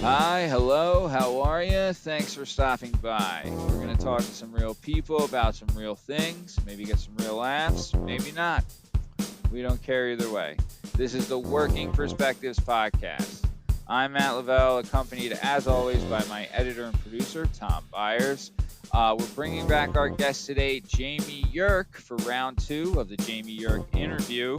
Hi, hello, how are you? Thanks for stopping by. We're going to talk to some real people about some real things, maybe get some real laughs, maybe not. We don't care either way. This is the Working Perspectives Podcast. I'm Matt Lavelle, accompanied as always by my editor and producer, Tom Byers. We're bringing back our guest today, Jamie Yerk, for round 2 of the Jamie Yerk interview.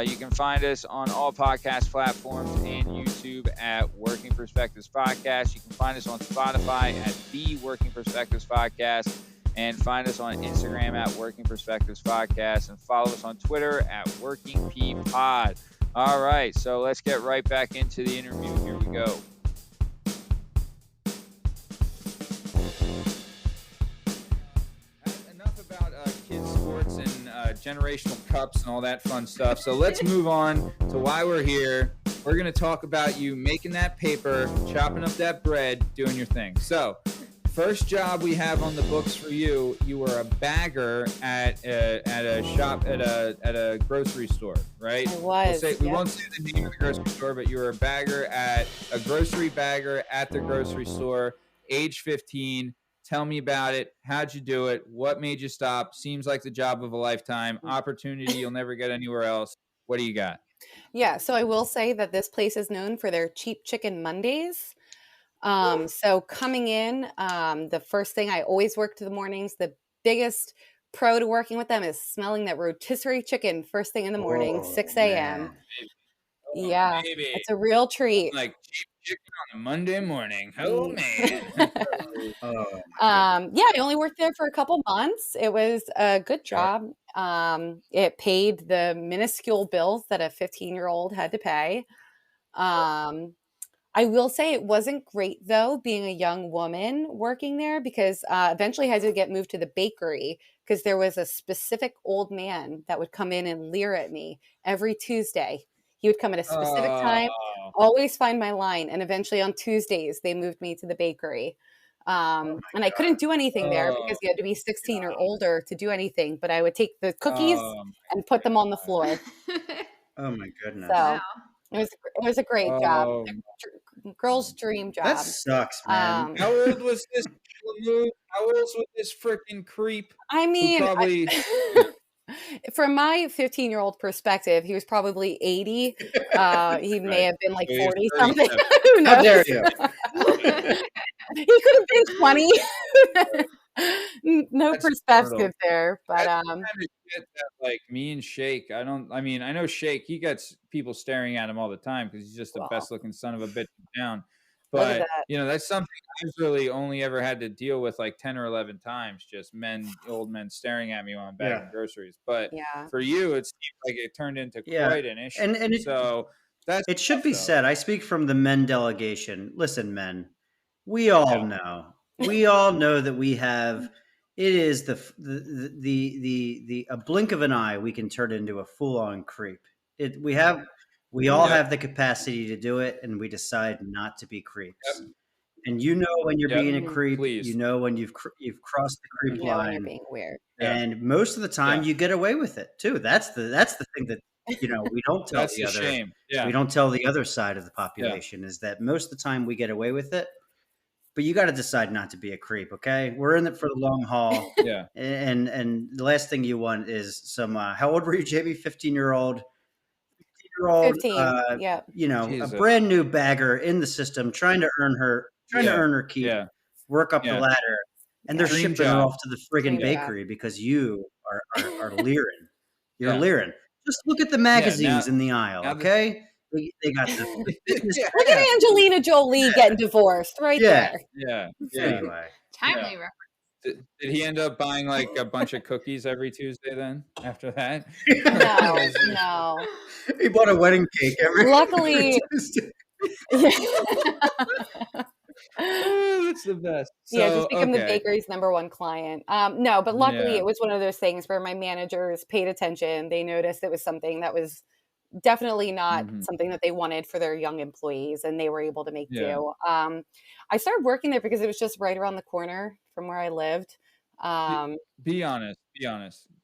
You can find us on all podcast platforms and YouTube at Working Perspectives Podcast. You can find us on Spotify at The Working Perspectives Podcast, and find us on Instagram at Working Perspectives Podcast, and follow us on Twitter at Working P Pod. All right, so let's get right back into the interview. Here we go. Enough about kids sports and generational cups and all that fun stuff. So let's move on to why we're here. We're going to talk about you making that paper, chopping up that bread, doing your thing. So first job we have on the books for you, you were a bagger at a shop at a grocery store, right? I was. We won't say the name of the grocery store, but you were a bagger at a grocery bagger at the grocery store, age 15. Tell me about it. How'd you do it? What made you stop? Seems like the job of a lifetime. Opportunity you'll never get anywhere else. What do you got? Yeah, so I will say that this place is known for their cheap chicken Mondays. So coming in, the first thing, I always worked in the mornings. The biggest pro to working with them is smelling that rotisserie chicken first thing in the morning, 6 a.m. Yeah, Baby. it's a real treat. Like cheap chicken on a Monday morning. Oh, man. Yeah, I only worked there for a couple months. It was a good job. It paid the minuscule bills that a 15-year-old had to pay. I will say it wasn't great, though, being a young woman working there, because eventually I had to get moved to the bakery because there was a specific old man that would come in and leer at me every Tuesday. He would come at a specific time, always find my line. And eventually on Tuesdays, they moved me to the bakery. And I couldn't do anything there because you had to be 16 or older to do anything. But I would take the cookies and put them on the floor. Oh my goodness. So Wow. it was a great job. Girl's dream job. That sucks, man. How old was this? How old was this freaking creep? I mean, probably... from my 15-year-old perspective, he was probably 80. He may have been like 40 something. Who knows? How dare you? He could have been 20. No That's perspective brutal. there, but like me and Shake, I know Shake, he gets people staring at him all the time because he's just the best looking son of a bitch in town. But that's something I've really only ever had to deal with like 10 or 11 times, just old men staring at me while I'm bagging groceries. But for you, it seems like it turned into quite an issue. And it should be said, I speak from the men delegation. Listen, men, we all know. We all know that we have. It is a blink of an eye. We can turn into a full-on creep. We all have the capacity to do it, and we decide not to be creeps. And you know when you're being a creep. You know when you've crossed the creep line. When you're being weird. And most of the time, you get away with it too. That's the thing that we don't tell That's the other. shame. Yeah. We don't tell the other side of the population is that most of the time we get away with it. But you got to decide not to be a creep, okay? We're in it for the long haul. Yeah. And the last thing you want is some. How old were you, Jamie? 15-year-old. 15. A brand new bagger in the system, trying to earn her keep, work up the ladder, and they're shipping her off to the friggin' bakery because you are leering. You're leering. Just look at the magazines in the aisle, okay? They got the Look at Angelina Jolie getting divorced right there. Yeah. Anyway. Timely reference. Did he end up buying like a bunch of cookies every Tuesday then after that? No. He bought a wedding cake every Luckily. Tuesday. That's the best. Just become the bakery's #1 client. No, but luckily it was one of those things where my managers paid attention. They noticed it was something that was definitely not something that they wanted for their young employees, and they were able to make do. I started working there because it was just right around the corner from where I lived. Be honest.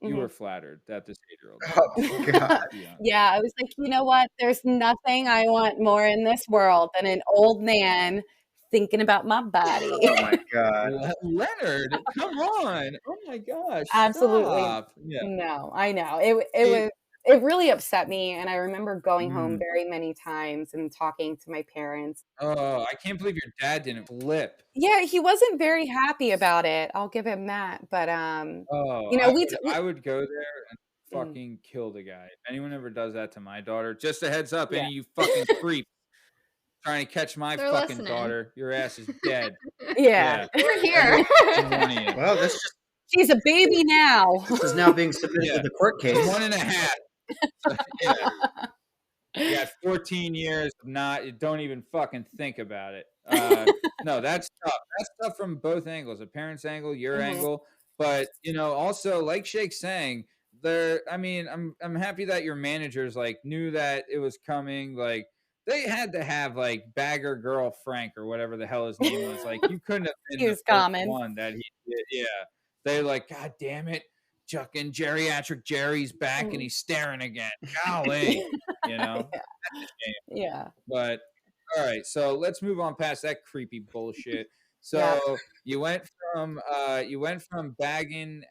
You were flattered that this 8-year-old. Oh God. Yeah, I was like, you know what? There's nothing I want more in this world than an old man thinking about my body. Oh my God. Leonard, come on. Oh my gosh. Absolutely. Stop. Yeah. No, I know. It really upset me, and I remember going home very many times and talking to my parents. Oh, I can't believe your dad didn't flip. Yeah, he wasn't very happy about it. I'll give him that. But Oh, you know, I would go there and fucking kill the guy. If anyone ever does that to my daughter, just a heads up, any of you fucking creep trying to catch my fucking daughter, your ass is dead. Yeah. We're here. Well, that's just. She's a baby now. This is now being submitted to the court case. 1.5. Yeah. You got 14 years of don't even fucking think about it. No, that's tough. That's tough from both angles, a parent's angle, your angle. But, also like Shake's saying, I'm happy that your managers knew that it was coming. Like they had to have Bagger Girl Frank or whatever the hell his name was. Like you couldn't have been the first one that he did. Yeah. They're like, God damn it. Juckin' geriatric Jerry's back and he's staring again. Golly, Yeah. But all right, so let's move on past that creepy bullshit. So you went from bagging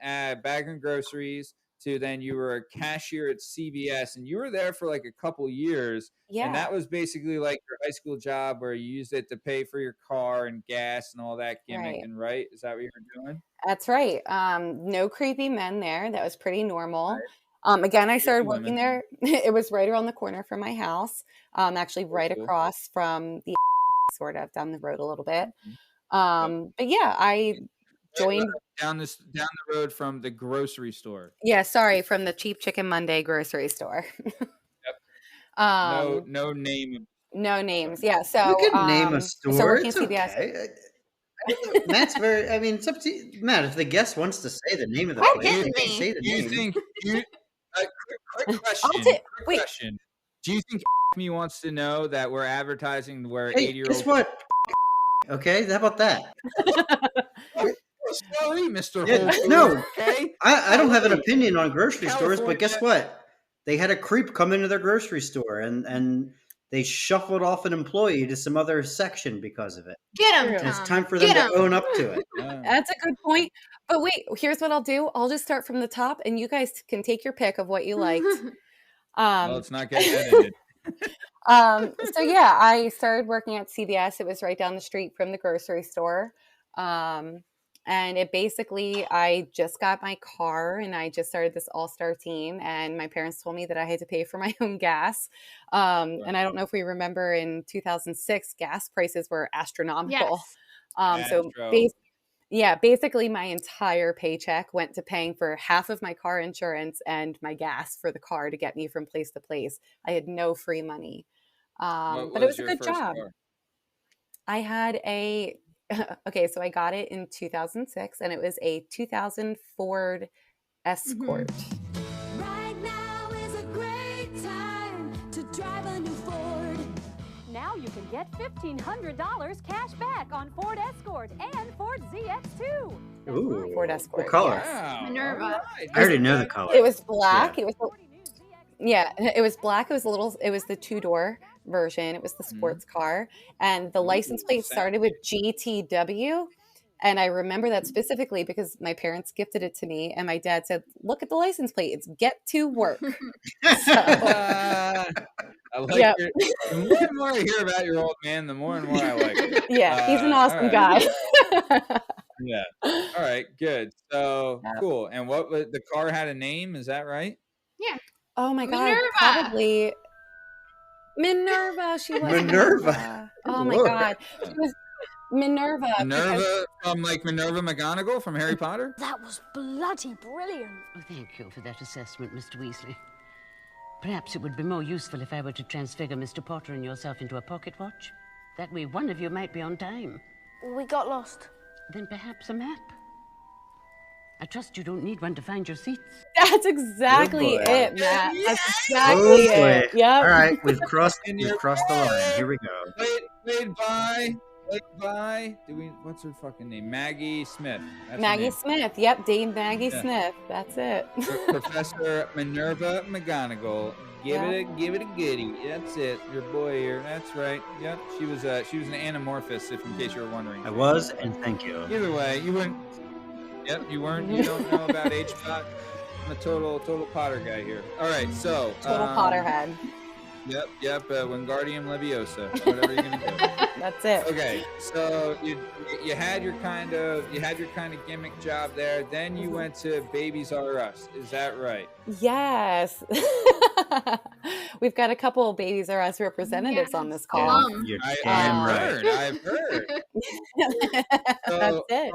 groceries to then you were a cashier at CVS, and you were there for a couple years. Yeah. And that was basically your high school job where you used it to pay for your car and gas and all that gimmick. And right? Is that what you were doing? That's right. No creepy men there. That was pretty normal. Right. Again, I started working there. It was right around the corner from my house. Actually right across from the sort of down the road a little bit. But yeah, I joined down the road from the grocery store. Yeah, sorry, from the Cheap Chicken Monday grocery store. No name. No names. Yeah, so you can name a store. So working it's at CVS. Okay. Matt's very. I mean, it's up to you. Matt. If the guest wants to say the name of the place, they can say the name. Quick question. Do you think me wants to know that we're advertising where 8-year-olds? Guess what? Okay, how about that? Sorry, Mr. No, okay. I don't have an opinion on grocery stores, but guess what? They had a creep come into their grocery store and they shuffled off an employee to some other section because of it. Get him, Tom. It's time for them to own up to it. That's a good point. But wait, here's what I'll do. I'll just start from the top, and you guys can take your pick of what you liked. Well, it's not getting edited. So yeah, I started working at CVS. It was right down the street from the grocery store. And it basically, I just got my car and I just started this all-star team, and my parents told me that I had to pay for my own gas. And I don't know if we remember in 2006, gas prices were astronomical. Yes. So basically my entire paycheck went to paying for half of my car insurance and my gas for the car to get me from place to place. I had no free money. But it was a good job. Car? I had so I got it in 2006, and it was a 2000 Ford Escort. Right now is a great time to drive a new Ford. Now you can get $1,500 cash back on Ford Escort and Ford ZX2. Ooh, Ford Escort. What color? Wow. Minerva. Right. I already know the color. It was black. Yeah. It was black. It was the 2-door version. It was the sports car, and the license plate started with GTW. And I remember that specifically because my parents gifted it to me, and my dad said, "Look at the license plate; it's get to work." I like the more and more I hear about your old man, the more and more I like it. Yeah, he's an awesome guy. Yeah. All right. Good. So cool. And what was the car had a name? Is that right? Yeah. Oh my God! Minerva. Probably Minerva. She was Minerva. Oh my God! She was Minerva. Minerva from Minerva McGonagall from Harry Potter? That was bloody brilliant. Oh, thank you for that assessment, Mr. Weasley. Perhaps it would be more useful if I were to transfigure Mr. Potter and yourself into a pocket watch. That way one of you might be on time. We got lost. Then perhaps a map. I trust you don't need one to find your seats. That's exactly it, Matt. That's exactly it. Yep. All right, we've crossed the line. Here we go. Played by played by, what's her fucking name? Maggie Smith. That's Maggie Smith. Yep, Dame Maggie Smith. That's it. Professor Minerva McGonagall. Give it a goodie. That's it. Your boy here. That's right. Yep. She was an anamorphous, if in case you were wondering. I was, and thank you. Either way, you weren't. Yep, you weren't. You don't know about H-Pot. I'm a total Potter guy here. All right, so total Potterhead. Yep. Wingardium Leviosa. Whatever you're gonna do. That's it. Okay, so you had your kind of gimmick job there. Then you went to Babies R Us. Is that right? Yes. We've got a couple of Babies R Us representatives on this call. You're I've heard. That's it.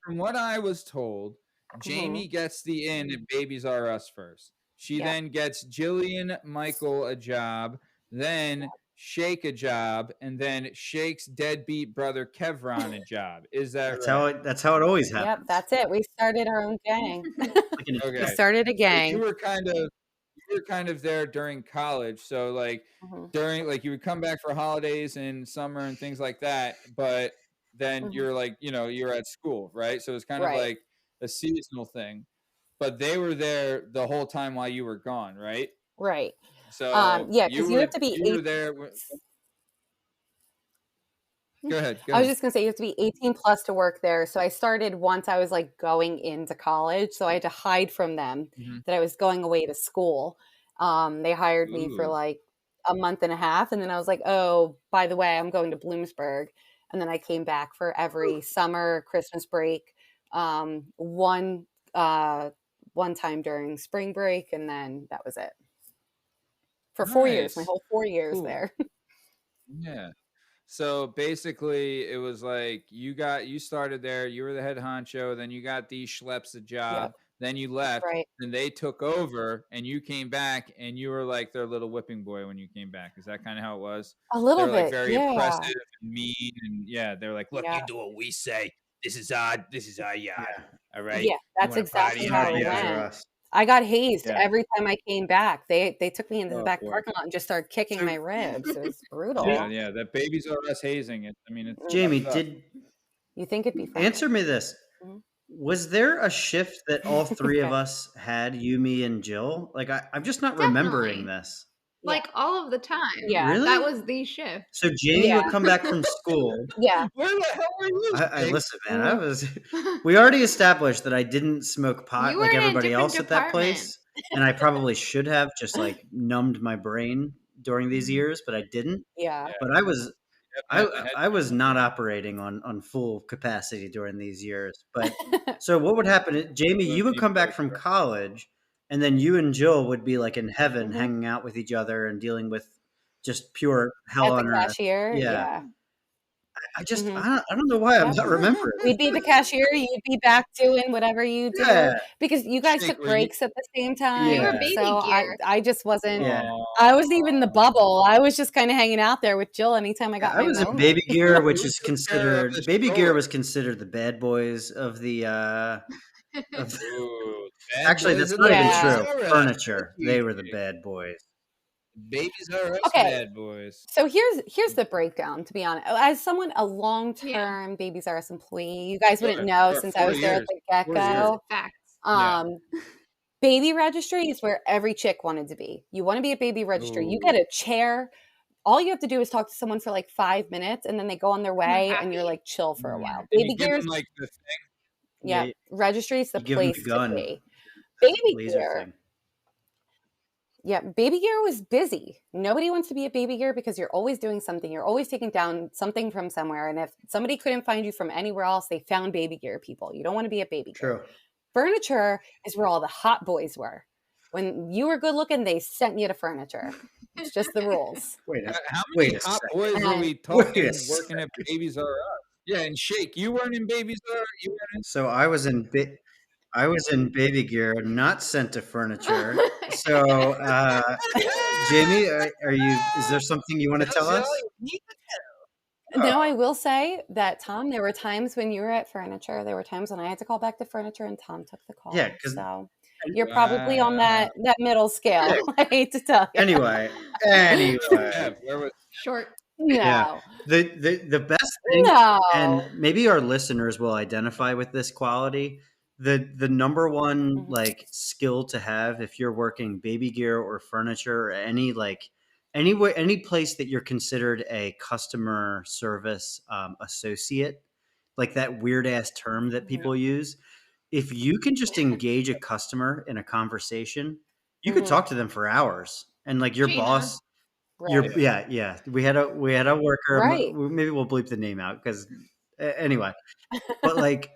From what I was told, Jamie gets the in at Babies R Us first. She then gets Jillian Michael a job, then Shake a job, and then Shake's deadbeat brother Kevron a job. Is that right? That's how it always happens. Yep, that's it. We started our own gang. Okay. We started a gang. So you were kind of there during college, so like during you would come back for holidays and summer and things like that, but then you're you're at school, right? So it's kind of like a seasonal thing. But they were there the whole time while you were gone, right? Right. So because you have to be. You were there. Go ahead. I was just gonna say you have to be 18 plus to work there. So I started once I was going into college, so I had to hide from them that I was going away to school. They hired me for a month and a half, and then I was like, oh, by the way, I'm going to Bloomsburg, and then I came back for every summer, Christmas break, one time during spring break, and then that was it for 4 years. My whole 4 years there. Yeah. So basically, it was like you started there. You were the head honcho. Then you got these schleps a job. Then you left. Right. Then they took over, and you came back, and you were like their little whipping boy when you came back. Is that kind of how it was? A little they were, bit. very oppressive and mean, and they're like, "Look, you do what we say. This is our yard. All right." Yeah, that's exactly how it went. I got hazed every time I came back. They took me into the back parking lot and just started kicking my ribs. It was brutal. Yeah. That Babies R Us hazing. It's Jamie, did you think it'd be fun? Answer me this. Was there a shift that all three of us had, you, me, and Jill? I'm just not remembering this. All of the time. Yeah. Really? That was the shift. So Jamie would come back from school. Yeah. Where the hell were you? I listen, man. We already established that I didn't smoke pot like everybody else at that place. And I probably should have just numbed my brain during these years, but I didn't. Yeah. But I was not operating on full capacity during these years. But so what would happen? Jamie, you would come back from college, and then you and Jill would be in heaven, hanging out with each other and dealing with just pure hell on earth. Cashier. Yeah. I just I don't know why I'm not remembering. We'd be the cashier. You'd be back doing whatever you do because you guys took breaks at the same time. You were baby so gear. I just wasn't. Yeah. I wasn't even in the bubble. I was just kind of hanging out there with Jill anytime I got. I was in baby gear, which is considered gear was considered the bad boys of the. Actually, that's not even true. Furniture. They were the bad boys. Babies R Us bad boys. So here's the breakdown, to be honest. As someone, a long-term Babies R Us employee, you guys wouldn't know since I was there at the get-go. Facts. Baby registry is where every chick wanted to be. You want to be a baby registry. You get a chair. All you have to do is talk to someone for 5 minutes, and then they go on their way, and you're chill for a while. Baby gear, the thing. Yeah, registry is the place to be. Baby gear. Yeah, baby gear was busy. Nobody wants to be a baby gear because you're always doing something. You're always taking down something from somewhere. And if somebody couldn't find you from anywhere else, they found baby gear people. You don't want to be a baby gear. True. Furniture is where all the hot boys were. When you were good looking, they sent you to furniture. It's just the rules. How many hot boys are we talking working at Babies R Us? Yeah, and Shake, you weren't in Babies R Us? So I was in baby gear, not sent to furniture. So, Jamie, is there something you want to tell us? No, I will say that, Tom, there were times when you were at furniture. There were times when I had to call back to furniture and Tom took the call. Yeah, so you're probably on that middle scale. I hate to tell you. Anyway. Where was Short. No. The best thing, No. and maybe our listeners will identify with this quality. The number one like skill to have if you're working baby gear or furniture or any place that you're considered a customer service associate, like that weird ass term that people use. If you can just engage a customer in a conversation, you could talk to them for hours, and like your Gina. boss. Right. Yeah. We had a worker. Right. Maybe we'll bleep the name out because anyway. But like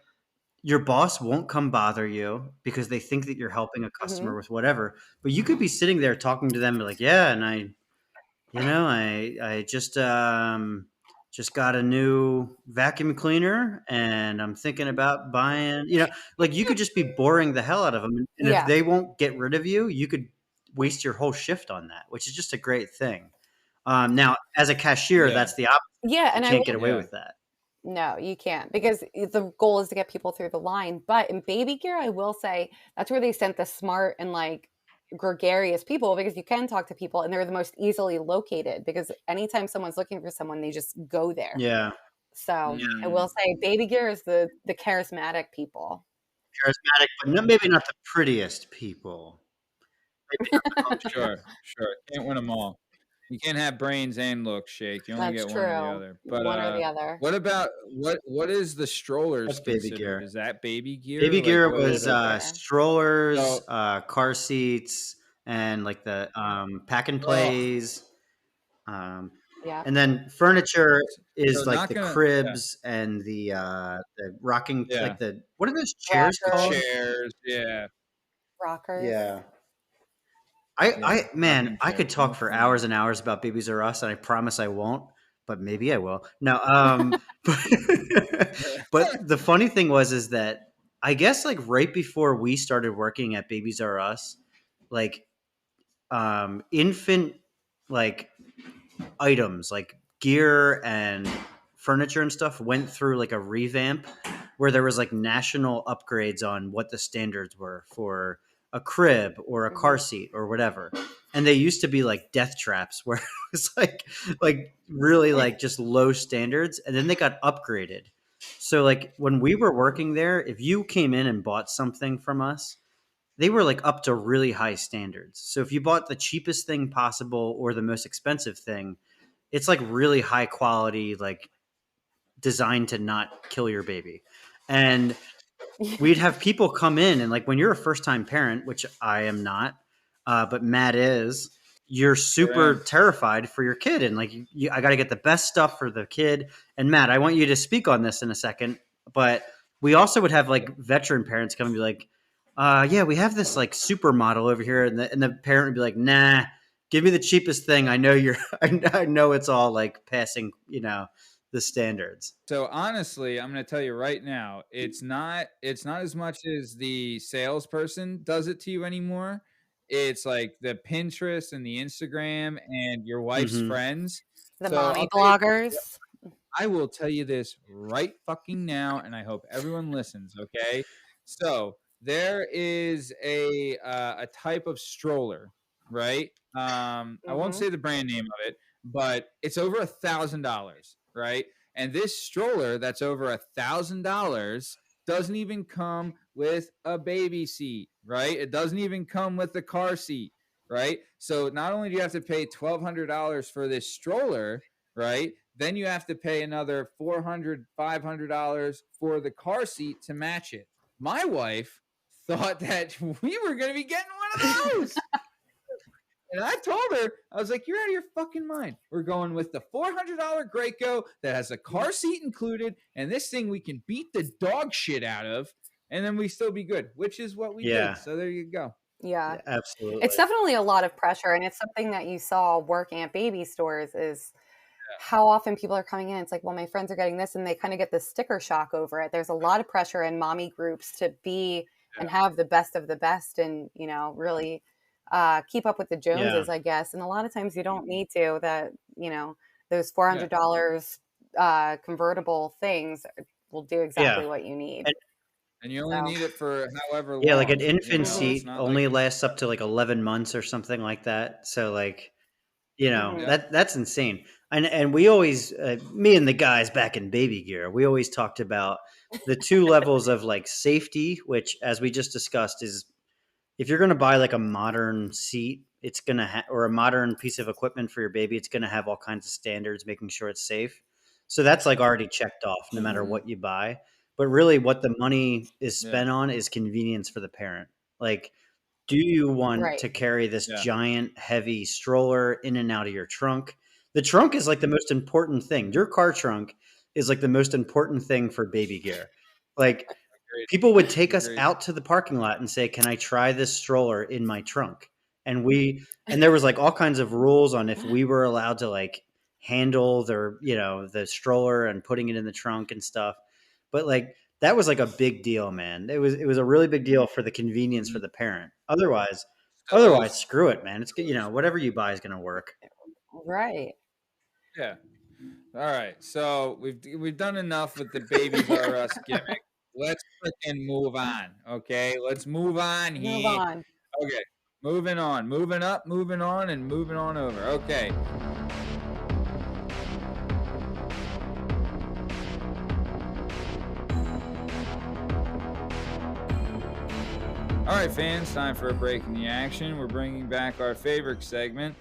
your boss won't come bother you because they think that you're helping a customer with whatever. But you could be sitting there talking to them like, yeah, and I just got a new vacuum cleaner and I'm thinking about buying. Like you could just be boring the hell out of them, and if they won't get rid of you, you could waste your whole shift on that, which is just a great thing. Now, as a cashier, that's the opposite. Yeah, and you can't get away with that. No, you can't, because the goal is to get people through the line. But in baby gear, I will say that's where they sent the smart and like gregarious people, because you can talk to people and they're the most easily located, because anytime someone's looking for someone, they just go there. Yeah. So I will say baby gear is the charismatic people. Charismatic, but maybe not the prettiest people. Sure. Can't win them all. You can't have brains and looks, Shake. You only get one or the other. But one or the other. What about what is the strollers? That's baby gear. Is that baby gear? Baby gear was strollers, car seats, and like the pack and plays. And then furniture is like the cribs and the rocking, like what are those chairs called? Chairs, yeah. Rockers. Yeah. I could talk for hours and hours about Babies R Us, and I promise I won't, but maybe I will. No, but the funny thing is that I guess like right before we started working at Babies R Us, like infant like items like gear and furniture and stuff went through like a revamp where there was like national upgrades on what the standards were for a crib or a car seat or whatever. And they used to be like death traps where it was like really like just low standards, and then they got upgraded. So like when we were working there, if you came in and bought something from us, they were like up to really high standards. So if you bought the cheapest thing possible or the most expensive thing, it's like really high quality, like designed to not kill your baby. And we'd have people come in, and like when you're a first time parent, which I am not, but Matt is, you're super terrified for your kid. And like, I got to get the best stuff for the kid. And Matt, I want you to speak on this in a second, but we also would have like veteran parents come and be like, yeah, we have this like supermodel over here. And the parent would be like, nah, give me the cheapest thing. I know I know it's all like passing, the standards. So honestly, I'm going to tell you right now, it's not as much as the salesperson does it to you anymore. It's like the Pinterest and the Instagram and your wife's friends. The mommy bloggers. I will tell you this right fucking now, and I hope everyone listens, okay? So there is a type of stroller, right? I won't say the brand name of it, but it's over $1,000, right? And this stroller that's over $1,000 doesn't even come with a baby seat, right? It doesn't even come with the car seat, right? So not only do you have to pay $1,200 for this stroller, right? Then you have to pay another $400, $500 for the car seat to match it. My wife thought that we were going to be getting one of those. And I told her, I was like, you're out of your fucking mind. We're going with the $400 Graco that has a car seat included, and this thing we can beat the dog shit out of, and then we still be good, which is what we did. So there you go. Yeah, absolutely. It's definitely a lot of pressure, and it's something that you saw working at baby stores is how often people are coming in. It's like, well, my friends are getting this, and they kind of get the sticker shock over it. There's a lot of pressure in mommy groups to be and have the best of the best, and really keep up with the Joneses, I guess. And a lot of times you don't need to. That those $400 convertible things will do exactly what you need. And you only need it for however long. Yeah, like an infant seat only lasts up to like 11 months or something like that. So like, that's insane. And we always, me and the guys back in baby gear, we always talked about the two levels of like safety, which, as we just discussed, is if you're going to buy like a modern seat, it's going to or a modern piece of equipment for your baby, it's going to have all kinds of standards, making sure it's safe. So that's like already checked off no matter what you buy. But really what the money is spent on is convenience for the parent. Like, do you want to carry this giant heavy stroller in and out of your trunk? The trunk is like the most important thing. Your car trunk is like the most important thing for baby gear. Like, people would take us out to the parking lot and say, "Can I try this stroller in my trunk?" And there was like all kinds of rules on if we were allowed to like handle the stroller and putting it in the trunk and stuff. But like that was like a big deal, man. It was a really big deal for the convenience for the parent. Otherwise, screw it, man. It's whatever you buy is going to work. Right. Yeah. All right. So we've done enough with the Babies R Us gimmick. Let's freaking move on. Okay. Let's move on here. Move on. Okay. Moving on. Moving up, moving on, and moving on over. Okay. All right, fans, time for a break in the action. We're bringing back our favorite segment.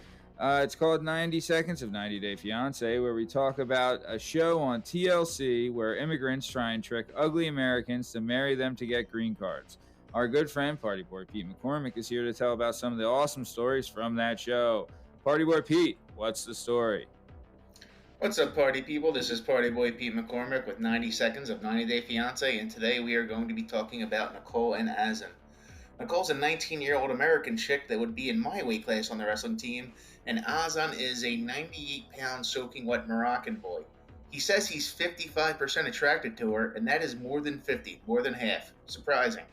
It's called 90 Seconds of 90 Day Fiance, where we talk about a show on TLC where immigrants try and trick ugly Americans to marry them to get green cards. Our good friend, Party Boy Pete McCormick, is here to tell about some of the awesome stories from that show. Party Boy Pete, what's the story? What's up, party people? This is Party Boy Pete McCormick with 90 Seconds of 90 Day Fiance, and today we are going to be talking about Nicole and Azan. Nicole's a 19-year-old American chick that would be in my weight class on the wrestling team, and Azan is a 98-pound soaking wet Moroccan boy. He says he's 55% attracted to her, and that is more than 50, more than half. Surprising.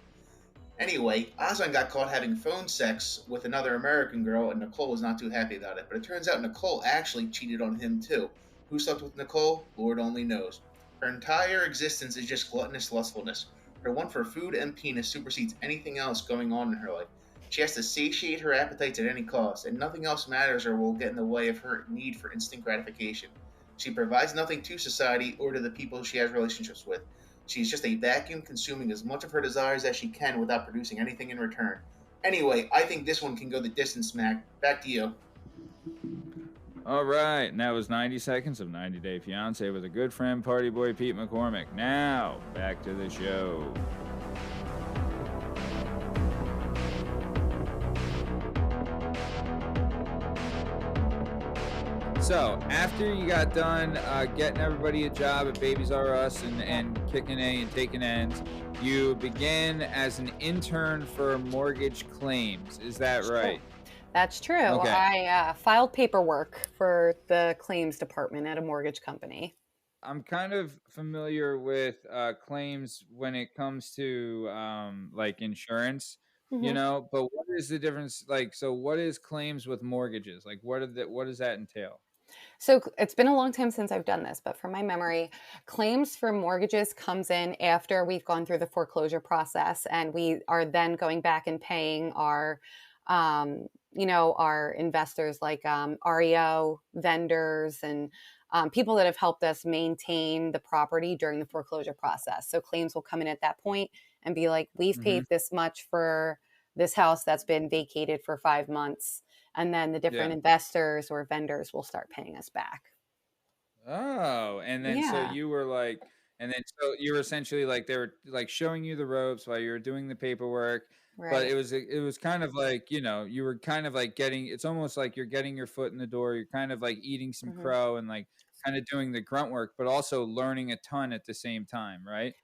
Anyway, Azan got caught having phone sex with another American girl, and Nicole was not too happy about it. But it turns out Nicole actually cheated on him too. Who slept with Nicole? Lord only knows. Her entire existence is just gluttonous lustfulness. Her want for food and penis supersedes anything else going on in her life. She has to satiate her appetites at any cost, and nothing else matters or will get in the way of her need for instant gratification. She provides nothing to society or to the people she has relationships with. She's just a vacuum consuming as much of her desires as she can without producing anything in return. Anyway, I think this one can go the distance, Mac. Back to you. All right, and that was 90 Seconds of 90 Day Fiance with a good friend, Party Boy Pete McCormick. Now, back to the show. So, after you got done getting everybody a job at Babies R Us and kicking A and taking ends, you began as an intern for mortgage claims. Is that right? That's true. Okay. I filed paperwork for the claims department at a mortgage company. I'm kind of familiar with claims when it comes to like insurance, but what is the difference? Like, so what is claims with mortgages? Like, what does that entail? So it's been a long time since I've done this, but from my memory, claims for mortgages comes in after we've gone through the foreclosure process, and we are then going back and paying our our investors like REO vendors and people that have helped us maintain the property during the foreclosure process. So claims will come in at that point and be like, we've paid this much for this house that's been vacated for 5 months. And then the different investors or vendors will start paying us back. Oh, and then so you were like, so you were essentially like, they were like showing you the ropes while you were doing the paperwork. Right. But it was kind of like, you were kind of like it's almost like you're getting your foot in the door. You're kind of like eating some crow and like kind of doing the grunt work, but also learning a ton at the same time, right?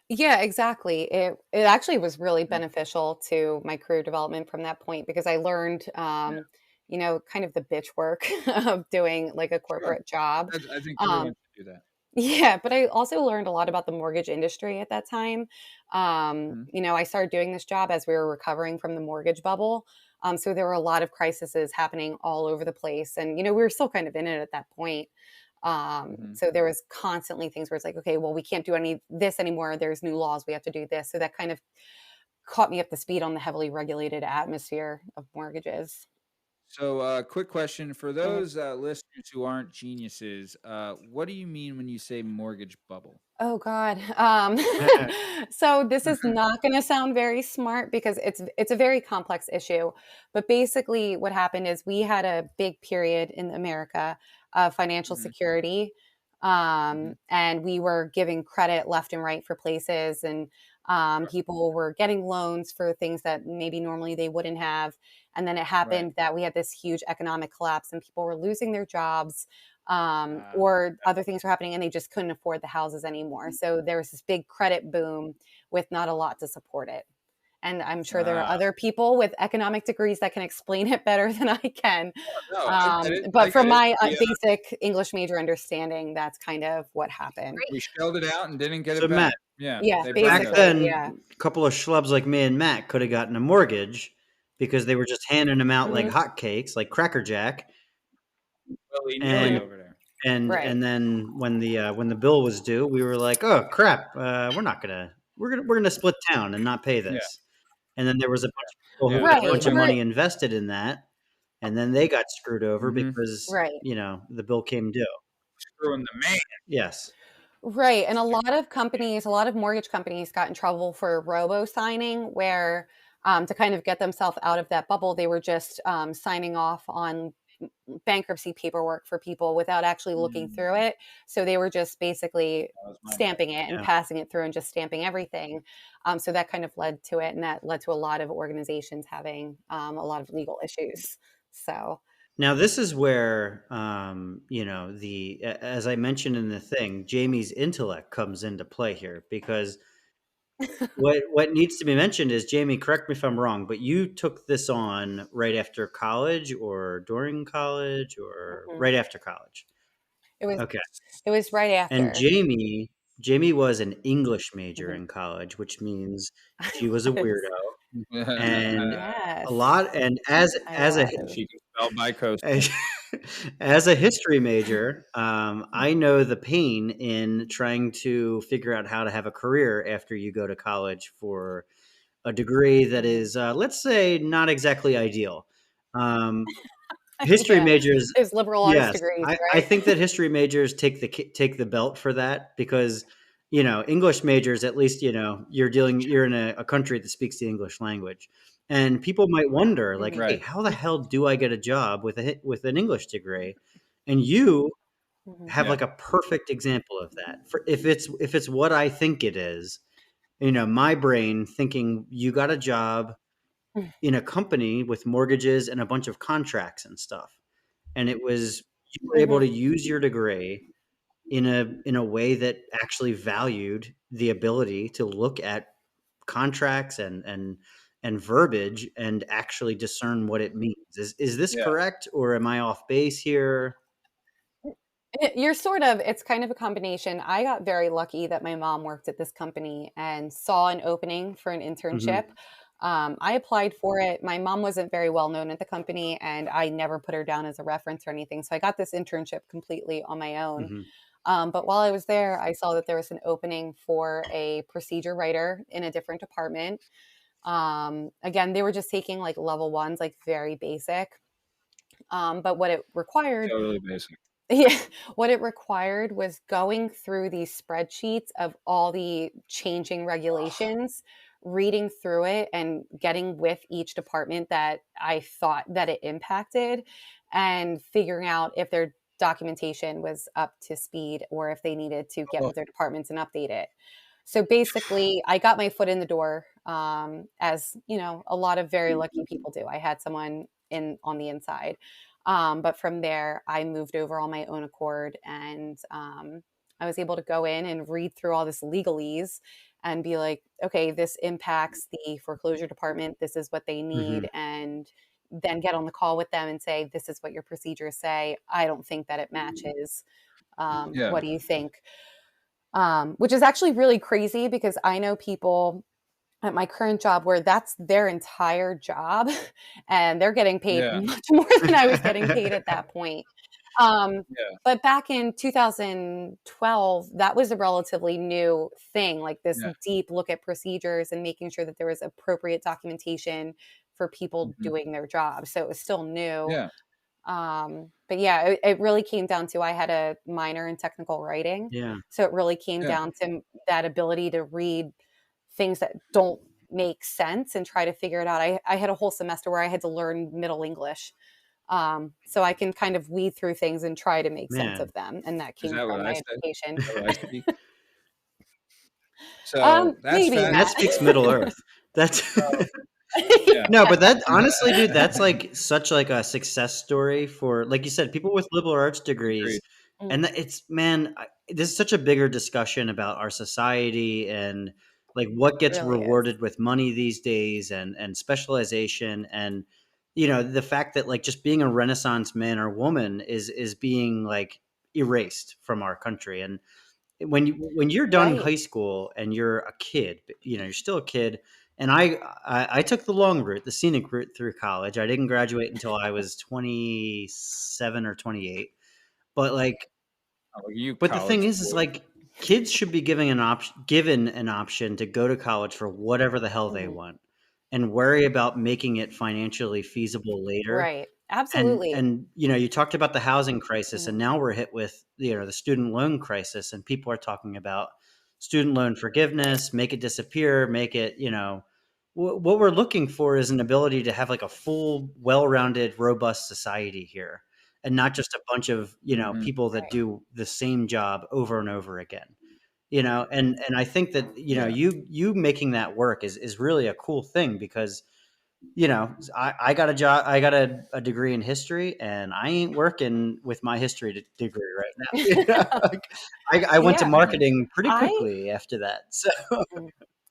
Yeah, exactly. It actually was really beneficial to my career development from that point because I learned, kind of the bitch work of doing like a corporate job. I think everyone should do that. Yeah, but I also learned a lot about the mortgage industry at that time. I started doing this job as we were recovering from the mortgage bubble. So there were a lot of crises happening all over the place. And, we were still kind of in it at that point. So there was constantly things where it's like, okay, well, we can't do this anymore. There's new laws. We have to do this. So that kind of caught me up to speed on the heavily regulated atmosphere of mortgages. So, quick question for those listeners who aren't geniuses. What do you mean when you say mortgage bubble? Oh God. So this is not going to sound very smart because it's a very complex issue. But basically, what happened is we had a big period in America of financial security, and we were giving credit left and right for places, and people were getting loans for things that maybe normally they wouldn't have. And then it happened that we had this huge economic collapse, and people were losing their jobs. Or other things were happening and they just couldn't afford the houses anymore. So there was this big credit boom with not a lot to support it. And I'm sure there are other people with economic degrees that can explain it better than I can. But from my basic English major understanding, that's kind of what happened. We shelled it out and didn't get So it back. Matt, Yeah, back then, a couple of schlubs like me and Matt could have gotten a mortgage because they were just handing them out like hotcakes, like Cracker Jack. And then when the bill was due, we were like, "Oh crap, we're gonna split town and not pay this." And then there was a bunch of people who had a bunch of money invested in that, and then they got screwed over because the bill came due. Screwing the man. Yes. Right. And a lot of mortgage companies got in trouble for robo signing, where to kind of get themselves out of that bubble, they were just signing off on bankruptcy paperwork for people without actually looking through it. So they were just basically stamping it and passing it through and just stamping everything. So that kind of led to it. And that led to a lot of organizations having a lot of legal issues. So now this is where, as I mentioned in the thing, Jamie's intellect comes into play here, because what needs to be mentioned is, Jamie, correct me if I'm wrong, but you took this on right after college or during college or right after college? It was right after. And Jamie was an English major in college, which means she was a weirdo. And a lot, and as a she can spell bi-coastal. As a history major, I know the pain in trying to figure out how to have a career after you go to college for a degree that is, let's say, not exactly ideal. History majors, is liberal arts degrees, right? I think that history majors take the belt for that, because English majors, at least you're in a country that speaks the English language, and people might wonder, like, hey, how the hell do I get a job with an English degree? And you have like a perfect example of that. For if it's what I think it is, my brain thinking you got a job in a company with mortgages and a bunch of contracts and stuff, and it was, you were able to use your degree in a way that actually valued the ability to look at contracts and verbiage and actually discern what it means. Is this correct, or am I off base here? It's kind of a combination. I got very lucky that my mom worked at this company and saw an opening for an internship. I applied for it. My mom wasn't very well known at the company, and I never put her down as a reference or anything. So I got this internship completely on my own. But while I was there, I saw that there was an opening for a procedure writer in a different department. Again, they were just taking like level ones, like very basic. But what it required, totally basic. Yeah, what it required was going through these spreadsheets of all the changing regulations, reading through it and getting with each department that I thought that it impacted, and figuring out if their documentation was up to speed or if they needed to get with their departments and update it. So basically, I got my foot in the door, as a lot of very lucky people do. I had someone on the inside. But from there, I moved over on my own accord, and I was able to go in and read through all this legalese and be like, okay, this impacts the foreclosure department. This is what they need. And then get on the call with them and say, this is what your procedures say. I don't think that it matches. What do you think? Which is actually really crazy, because I know people at my current job where that's their entire job and they're getting paid much more than I was getting paid at that point. But back in 2012, that was a relatively new thing, like this deep look at procedures and making sure that there was appropriate documentation for people Mhm. doing their job. So it was still new. Yeah. But yeah, it really came down to, I had a minor in technical writing. Yeah. So it really came down to that ability to read things that don't make sense and try to figure it out. I had a whole semester where I had to learn Middle English. So I can kind of weed through things and try to make sense of them. And that Is came that what from I my said? education. Is that what I speak? So that's Maybe that speaks Middle Earth. That's yeah. no, but that honestly, dude, that's like such like a success story for, like you said, people with liberal arts degrees. Agreed. And it's, man, this is such a bigger discussion about our society and like what gets Really rewarded with money these days, and specialization, and the fact that like just being a Renaissance man or woman is being like erased from our country. And when you're done Right. high school and you're a kid, you're still a kid. And I took the long route, the scenic route through college. I didn't graduate until I was 27 or 28. But like, but the thing is like, kids should be given an option to go to college for whatever the hell they want, and worry about making it financially feasible later. Right. Absolutely. And you talked about the housing crisis, and now we're hit with the student loan crisis, and people are talking about student loan forgiveness, make it disappear, make it, what we're looking for is an ability to have like a full, well-rounded, robust society here, and not just a bunch of people that do the same job over and over again. And I think that you making that work is really a cool thing, because I got a job, I got a degree in history, and I ain't working with my history degree right now. I went to marketing pretty quickly after that. So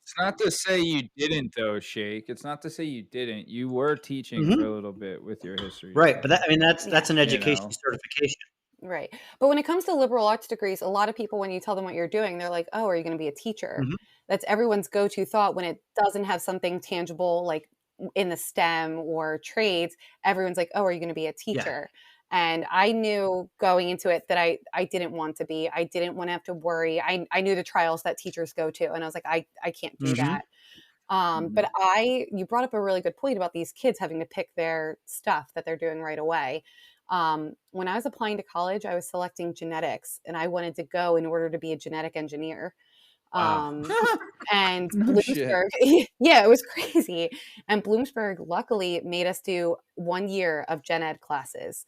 it's not to say you didn't, though, Shake. It's not to say you didn't. You were teaching for a little bit with your history, right? But that's an education certification. Right. But when it comes to liberal arts degrees, a lot of people, when you tell them what you're doing, they're like, oh, are you going to be a teacher? That's everyone's go-to thought when it doesn't have something tangible like in the STEM or trades. Everyone's like, oh, are you going to be a teacher? And I knew going into it that I didn't want to be. I didn't want to have to worry. I knew the trials that teachers go to, and I was like, I can't do that. But you brought up a really good point about these kids having to pick their stuff that they're doing right away. When I was applying to college, I was selecting genetics, and I wanted to go in order to be a genetic engineer. And Bloomsburg, yeah, it was crazy. And Bloomsburg luckily made us do 1 year of gen ed classes,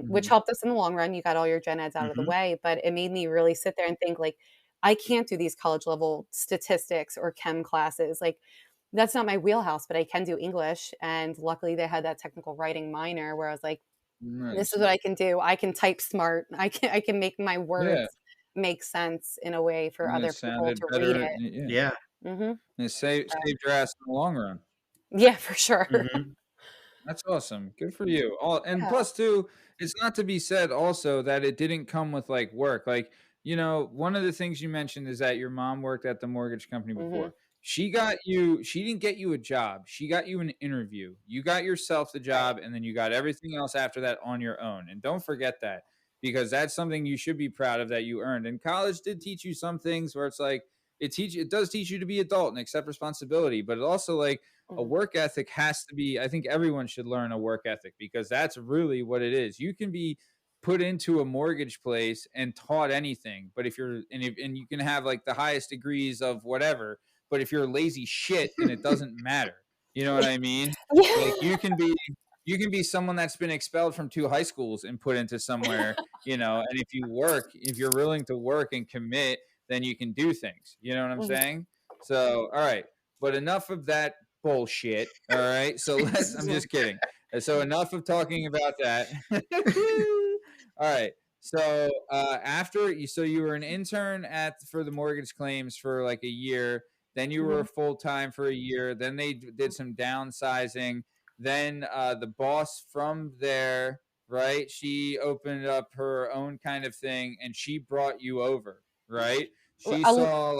which helped us in the long run. You got all your gen eds out of the way, but it made me really sit there and think, like, I can't do these college level statistics or chem classes. Like, that's not my wheelhouse, but I can do English. And luckily they had that technical writing minor where I was like, this is what I can do. I can type smart. I can make my words make sense in a way for other people to read it. And saved your ass in the long run. Yeah, for sure. That's awesome. Good for you. And plus, too, it's not to be said also that it didn't come with like work. Like, one of the things you mentioned is that your mom worked at the mortgage company before. She didn't get you a job. She got you an interview. You got yourself the job, and then you got everything else after that on your own. And don't forget that, because that's something you should be proud of that you earned. And college did teach you some things where it's like, it does teach you to be adult and accept responsibility, but it also like a work ethic has to be, I think everyone should learn a work ethic, because that's really what it is. You can be put into a mortgage place and taught anything, but if you're, and you can have like the highest degrees of whatever, but if you're a lazy shit, then it doesn't matter. You know what I mean? Like you can be someone that's been expelled from 2 high schools and put into somewhere, and if you're willing to work and commit, then you can do things. You know what I'm saying? So, all right. But enough of that bullshit. All right. So I'm just kidding. So enough of talking about that. All right. So you were an intern for the mortgage claims for like a year. Then you were full time for a year. Then they did some downsizing. Then the boss from there, right? She opened up her own kind of thing, and she brought you over, right? She saw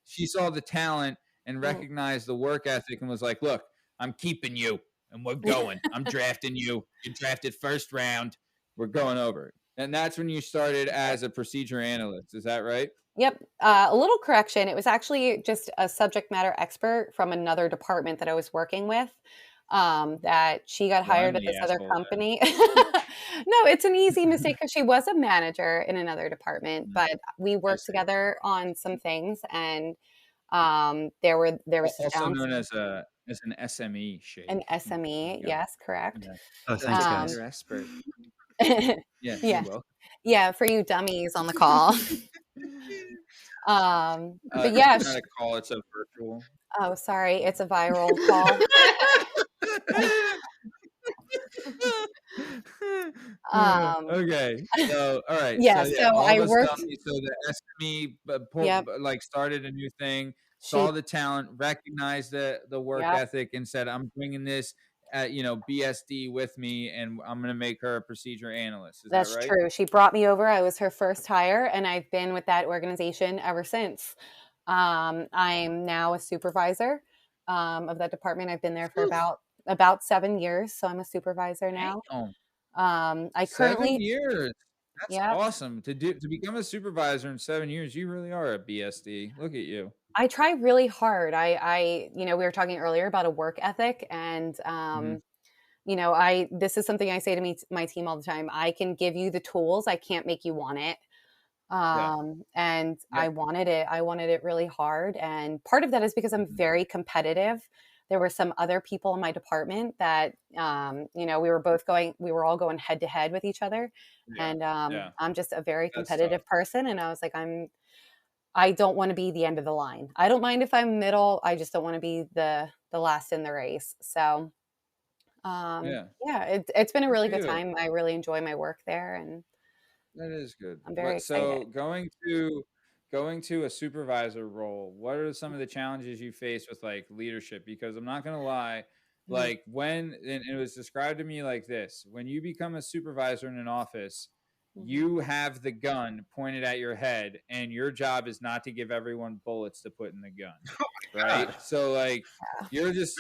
she saw the talent and recognized the work ethic and was like, "Look, I'm keeping you, and we're going. I'm drafting you. You drafted first round. We're going over." And that's when you started as a procedure analyst. Is that right? Yep. A little correction. It was actually just a subject matter expert from another department that I was working with. That she got Well, hired I'm at the this other asshole company. No, it's an easy mistake because she was a manager in another department, but we worked see. together on some things, and there was some Also downs. known as an SME, Shake. An SME, Yeah. yes, correct. Yeah. Oh, thanks, guys. Expert. Yeah, Yeah, you're welcome. yeah, for you dummies on the call. But yeah, It's not a call; it's a virtual. oh, sorry, it's a viral call. Okay. So, all right. Yeah, So, yeah, so all I the stuff. worked. So the SME, Yep, like, started a new thing, she. saw the talent, recognized the work Yep, ethic, and said, "I'm bringing this, BSD with me, and I'm gonna make her a procedure analyst." Is that that's right? true. She brought me over. I was her first hire, and I've been with that organization ever since. I'm now a supervisor of that department. I've been there for about 7 years, so I'm a supervisor now. Damn. I 7 currently, years. That's yeah, awesome. To become a supervisor in 7 years, you really are a BSD. Look at you. I try really hard. We were talking earlier about a work ethic, and Mhm. this is something I say to my team all the time. I can give you the tools. I can't make you want it. Yeah. And Yep. I wanted it. I wanted it really hard. And part of that is because I'm very competitive. There were some other people in my department that, we were all going head to head with each other. Yeah. And Yeah. I'm just a very That's tough. competitive person. And I was like, I don't want to be the end of the line. I don't mind if I'm middle. I just don't want to be the last in the race. So, Yeah. yeah, it's been a Good really for good you. time. I really enjoy my work there, and That is good. I'm very So excited. going to a supervisor role, what are some of the challenges you face with like leadership? Because I'm not gonna lie, Mhm. like when and it was described to me like this: when you become a supervisor in an office, Mhm. you have the gun pointed at your head, and your job is not to give everyone bullets to put in the gun, right? God. So like you're just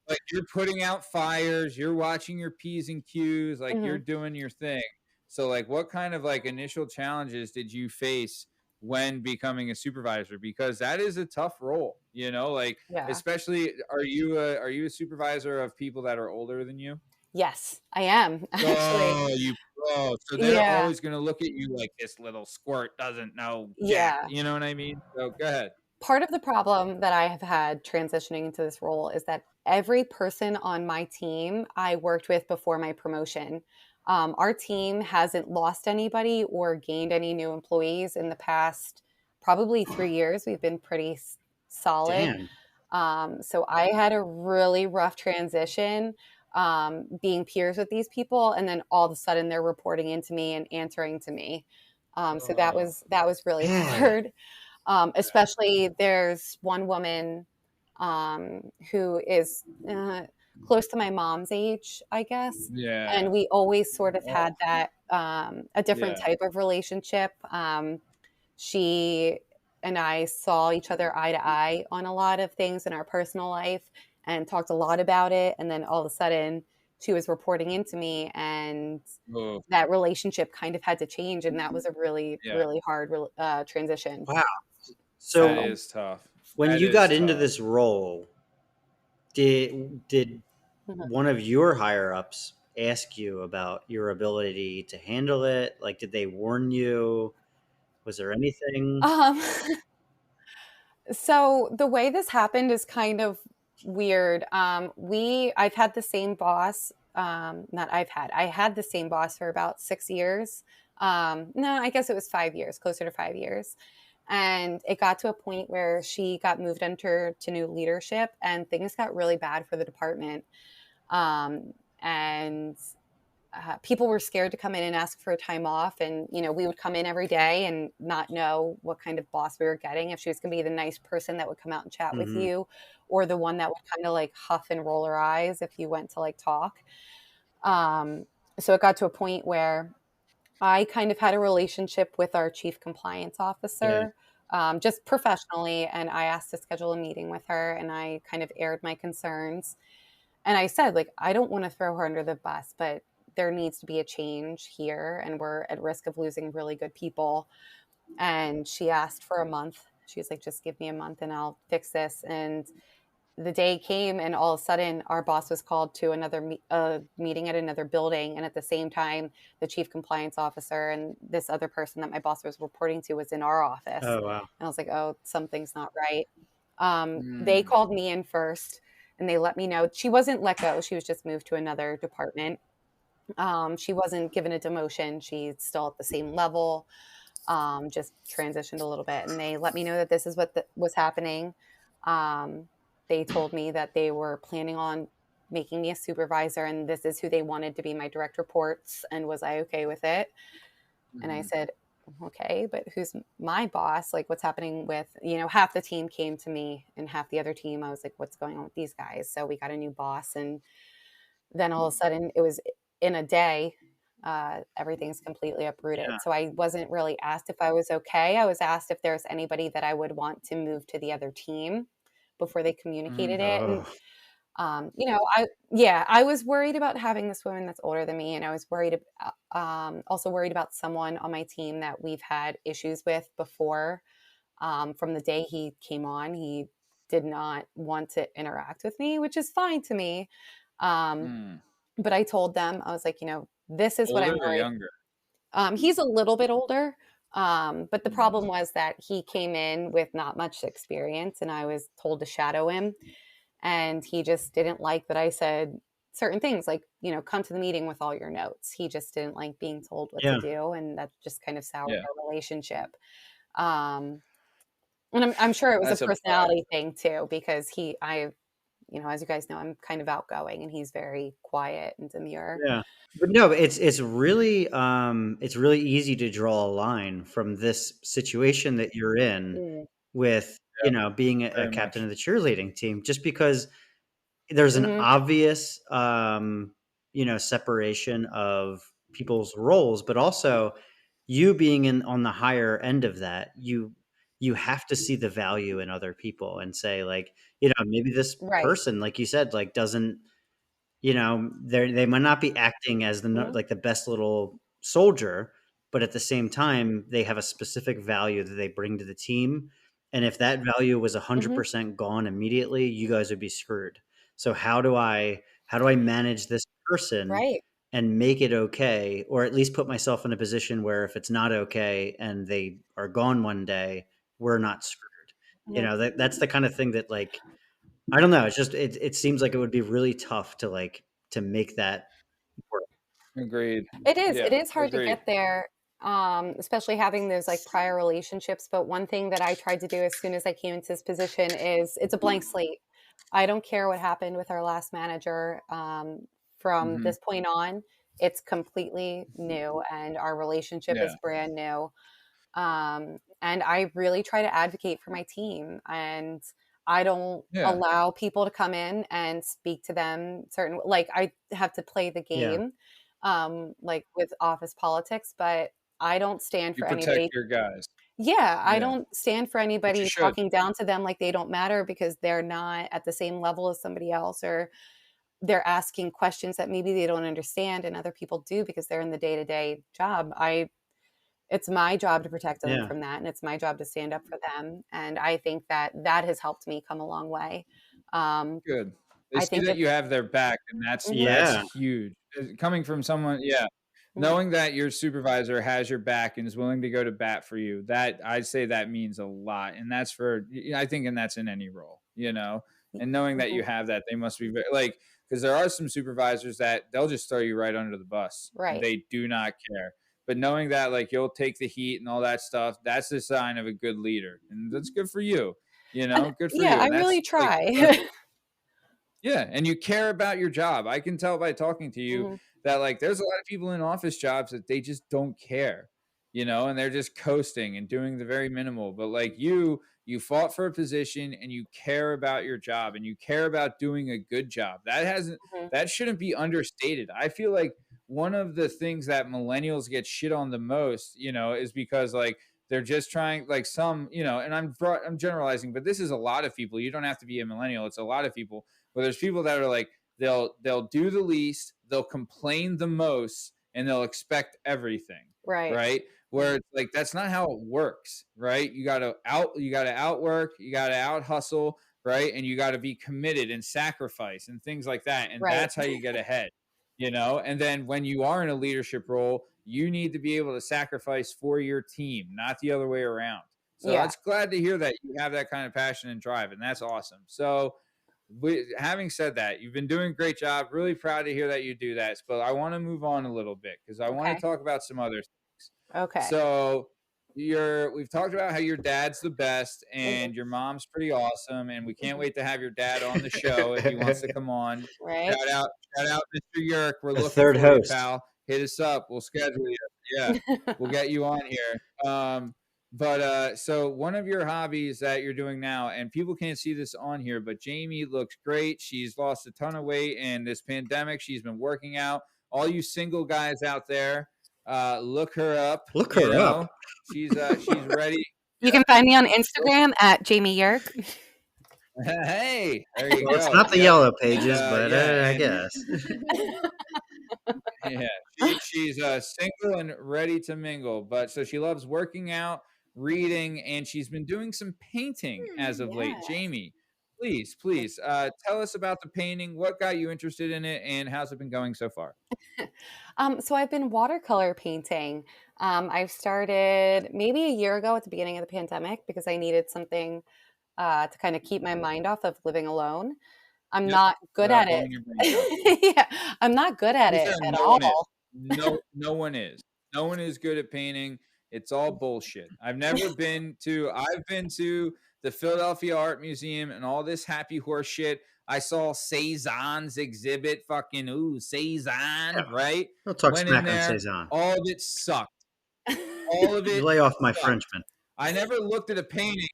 like you're putting out fires, you're watching your P's and Q's, like you're Mhm. doing your thing. So like what kind of like initial challenges did you face when becoming a supervisor? Because that is a tough role, like Yeah. especially are you a supervisor of people that are older than you? Yes, I am actually. Oh, you pro. So they're Yeah. always gonna look at you like this little squirt doesn't know jack. Yeah. You know what I mean? So go ahead. Part of the problem that I have had transitioning into this role is that every person on my team I worked with before my promotion. Our team hasn't lost anybody or gained any new employees in the past probably 3 years. We've been pretty solid. Damn. So I had a really rough transition, being peers with these people, and then all of a sudden they're reporting into me and answering to me. So that was really Yeah. hard. Especially there's one woman who is close to my mom's age, I guess. Yeah. And we always sort of Oh, had that a different yeah. type of relationship. She and I saw each other eye to eye on a lot of things in our personal life and talked a lot about it. And then all of a sudden, she was reporting into me, and Oh, that relationship kind of had to change. And that was a really, yeah. really hard transition. Wow. That So is tough. when That you is got into tough. this role, did Mhm. one of your higher ups ask you about your ability to handle it? Like, did they warn you? Was there anything? Um, so the way this happened is kind of weird. I've had the same boss. Not I've had. I had the same boss for about 6 years. No, I guess it was 5 years, closer to 5 years. And it got to a point where she got moved into new leadership, and things got really bad for the department. And people were scared to come in and ask for a time off, and we would come in every day and not know what kind of boss we were getting, if she was going to be the nice person that would come out and chat with Mm-hmm. you, or the one that would kind of like huff and roll her eyes if you went to like talk. So it got to a point where I kind of had a relationship with our chief compliance officer, just professionally, and I asked to schedule a meeting with her, and I kind of aired my concerns. And I said, like, I don't want to throw her under the bus, but there needs to be a change here, and we're at risk of losing really good people. And she asked for a month. She's like, just give me a month and I'll fix this. And the day came, and all of a sudden our boss was called to another meeting at another building. And at the same time, the chief compliance officer and this other person that my boss was reporting to was in our office. Oh, wow. And I was like, oh, something's not right. They called me in first, and they let me know she wasn't let go. She was just moved to another department. She wasn't given a demotion. She's still at the same level, just transitioned a little bit. And they let me know that this is what was happening. They told me that they were planning on making me a supervisor, and this is who they wanted to be my direct reports. And was I okay with it? And I said, okay, but who's my boss? Like, what's happening with, half the team came to me, and half the other team, I was like, what's going on with these guys? So we got a new boss. And then all of a sudden, it was in a day, everything's completely uprooted. Yeah. So I wasn't really asked if I was okay. I was asked if there's anybody that I would want to move to the other team before they communicated it. And, I was worried about having this woman that's older than me. And I was also worried about someone on my team that we've had issues with before. From the day he came on, he did not want to interact with me, which is fine to me. But I told them, I was like, this is older what I'm worried. Or younger? He's a little bit older. But the problem was that he came in with not much experience, and I was told to shadow him. And he just didn't like that I said certain things like, come to the meeting with all your notes. He just didn't like being told what to do. And that just kind of soured our relationship. And I'm sure it was a personality thing too, because as you guys know, I'm kind of outgoing, and he's very quiet and demure. Yeah. But no, it's really easy to draw a line from this situation that you're in with, being a captain of the cheerleading team, just because there's an obvious, separation of people's roles, but also you being on the higher end of that, you have to see the value in other people and say, like, maybe this person, like you said, like doesn't, they might not be acting as like the best little soldier, but at the same time, they have a specific value that they bring to the team. And if that value was 100% gone immediately, you guys would be screwed. So how do I manage this person and make it okay, or at least put myself in a position where if it's not okay and they are gone one day, we're not screwed. That's the kind of thing that, like, I don't know. It's just, it seems like it would be really tough to make that work. Agreed. It is hard to get there, especially having those like prior relationships. But one thing that I tried to do as soon as I came into this position is it's a blank slate. I don't care what happened with our last manager. From this point on, it's completely new, and our relationship is brand new. And I really try to advocate for my team, and I don't allow people to come in and speak to them like I have to play the game, like with office politics, but I don't stand for anybody. Protect your guys. I don't stand for anybody talking down to them like they don't matter because they're not at the same level as somebody else, or they're asking questions that maybe they don't understand and other people do because they're in the day-to-day job. It's my job to protect them from that, and it's my job to stand up for them. And I think that has helped me come a long way. Good. They see that you have their back, and that's huge. Coming from someone, knowing that your supervisor has your back and is willing to go to bat for you, that I'd say that means a lot. And that's and that's in any role, and knowing that you have that, they must be because there are some supervisors that they'll just throw you right under the bus. Right. They do not care. But knowing that, like, you'll take the heat and all that stuff, that's a sign of a good leader. And that's good for you, good for you. Yeah, I really try. And you care about your job. I can tell by talking to you that, like, there's a lot of people in office jobs that they just don't care, and they're just coasting and doing the very minimal. But, like, you fought for a position, and you care about your job, and you care about doing a good job. That shouldn't be understated. I feel like one of the things that millennials get shit on the most, is because, like, they're just trying, like, some, and I'm generalizing, but this is a lot of people. You don't have to be a millennial. It's a lot of people. But there's people that are like, they'll do the least, they'll complain the most and they'll expect everything. Right. Where it's like, that's not how it works, right? You got to outwork, you got to out hustle, right? And you got to be committed and sacrifice and things like that. And that's how you get ahead, And then when you are in a leadership role, you need to be able to sacrifice for your team, not the other way around. So it's glad to hear that you have that kind of passion and drive, and that's awesome. So having said that, you've been doing a great job. Really proud to hear that you do that. But I want to move on a little bit because I want to talk about some other things. Okay. So we've talked about how your dad's the best and your mom's pretty awesome, and we can't wait to have your dad on the show if he wants to come on. Right. Shout out, Mr. Yerk. We're looking third for host. you, pal. Hit us up. We'll schedule you. Yeah, we'll get you on here. But so one of your hobbies that you're doing now, and people can't see this on here, but Jamie looks great. She's lost a ton of weight in this pandemic. She's been working out. All you single guys out there, look her up. Look her up. She's ready. You can find me on Instagram at Jamie Yerk. Hey, there you go. It's not the yellow pages, but I guess. Yeah, she's single and ready to mingle. But so she loves working out, reading, and she's been doing some painting as of late. Jamie, please tell us about the painting. What got you interested in it, and how's it been going so far? So I've been watercolor painting. I've started maybe a year ago at the beginning of the pandemic because I needed something to kind of keep my mind off of living alone. I'm not good at it. Yeah, I'm not good at it at all. No one is. No one is good at painting. It's all bullshit. I've been to the Philadelphia Art Museum and all this happy horse shit. I saw Cezanne's exhibit. Fucking Cezanne, right? Don't talk Went smack in there, on Cezanne. all of it sucked. All of it. You lay off my sucked. Frenchman. I never looked at a painting.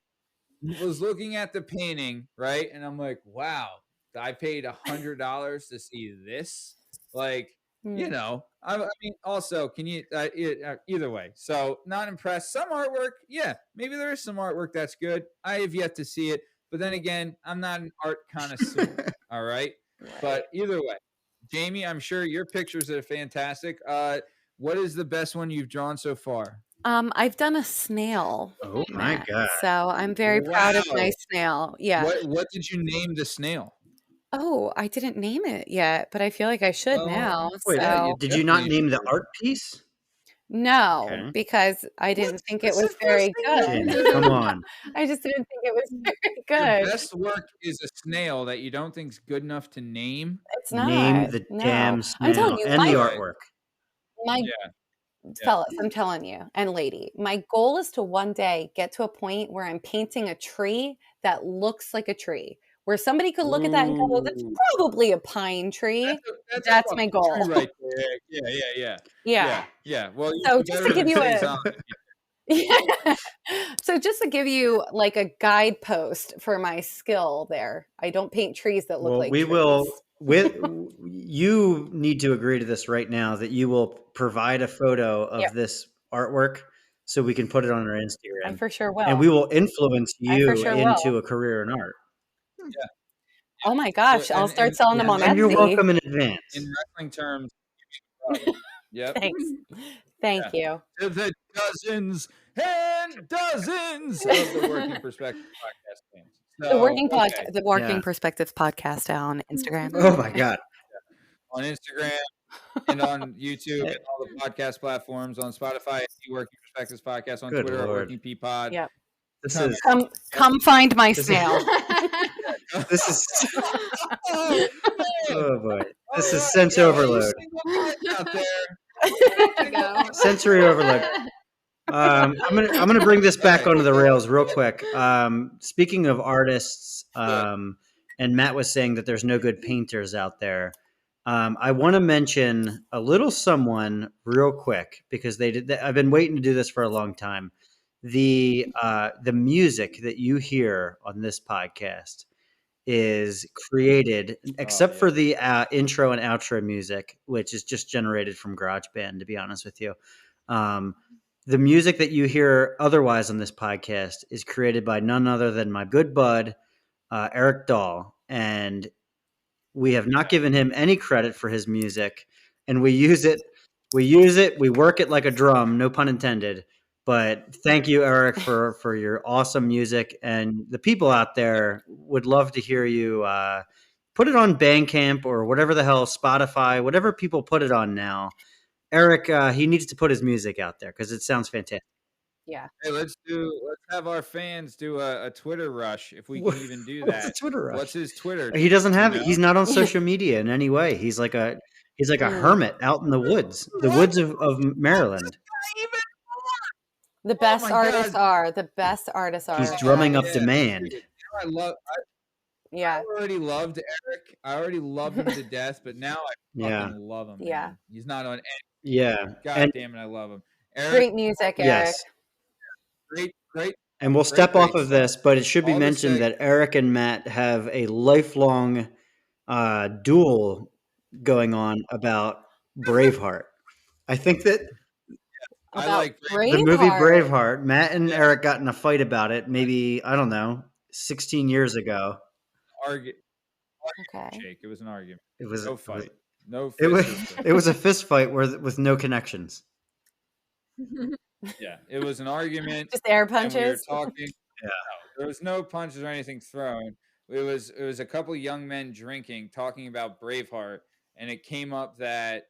Was looking at the painting, right? And I'm like, wow, I paid $100 to see this. Like, I mean, also, can you, either way. So not impressed. Some artwork, maybe there is some artwork that's good. I have yet to see it. But then again, I'm not an art connoisseur. All right. But either way, Jamie, I'm sure your pictures are fantastic. What is the best one you've drawn so far? I've done a snail. Oh my God. So I'm very proud of my snail. Yeah. What did you name the snail? Oh, I didn't name it yet, but I feel like I should now. Wait, did you not name the art piece? No, because I didn't think it was very good. Come on. I just didn't think it was very good. The best work is a snail that you don't think is good enough to name. It's not. Name the damn snail I'm telling you, and the artwork. Fellas, I'm telling you, and lady, my goal is to one day get to a point where I'm painting a tree that looks like a tree, where somebody could look at that and go, "That's probably a pine tree." That's my goal. Tree right there. Yeah. Well, so just to give you so just to give you like a guidepost for my skill there, I don't paint trees that look like trees. You need to agree to this right now that you will provide a photo of this artwork so we can put it on our Instagram. I for sure will. And we will influence you into a career in art. Yeah. Oh my gosh, I'll start selling them on Etsy. And you're welcome in advance. In wrestling terms. Yep. Thanks. Thank you. To the dozens and dozens of the Working Perspective podcast fans. The Working Perspectives podcast on Instagram. Oh my God. On Instagram and on YouTube and all the podcast platforms, on Spotify, Working Perspectives podcast, on Twitter, at Working P Pod. Yep. Come find my snail. This is oh boy. This is sense overload. Out there. Sensory overload. I'm gonna bring this back onto the rails real quick. Speaking of artists, and Matt was saying that there's no good painters out there. I want to mention a little someone real quick because I've been waiting to do this for a long time. The music that you hear on this podcast is created, except for the intro and outro music, which is just generated from GarageBand, to be honest with you. The music that you hear otherwise on this podcast is created by none other than my good bud, Eric Dahl. And We have not given him any credit for his music, and we use it. We work it like a drum, no pun intended. But thank you, Eric, for your awesome music. And the people out there would love to hear you put it on Bandcamp or whatever the hell, Spotify, whatever people put it on now. Eric, he needs to put his music out there because it sounds fantastic. Yeah. Hey, let's have our fans do a Twitter rush if we can even do that. What's a Twitter rush? What's his Twitter? He doesn't have it. He's not on social media in any way. He's like a hermit out in the woods of Maryland. The best artists are. The best artists are. He's drumming up demand. I already loved Eric. I already loved him to death, but now I fucking love him. Yeah. Man. He's not on any. Yeah. God damn it, I love him. Eric, great music, Eric. Yes. Great. And we'll step off of this, but it should be mentioned that Eric and Matt have a lifelong duel going on about Braveheart. I think that I like the movie Braveheart. Matt and Eric got in a fight about it maybe, I don't know, 16 years ago. Okay. Jake, it was an argument. It was no fight. It was a fist fight with no connections. Yeah, it was an argument. Just air punches. We were talking. Yeah, there was no punches or anything thrown. It was a couple of young men drinking, talking about Braveheart, and it came up that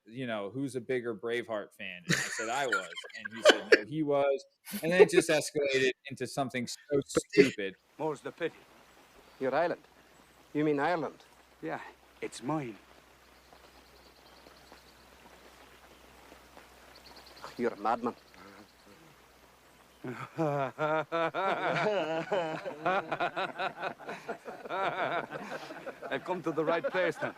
who's a bigger Braveheart fan? And I said I was, and he said no, he was, and then it just escalated into something so stupid. More's the pity. Your island. You mean Ireland? Yeah, it's mine. You're a madman. I've come to the right place then.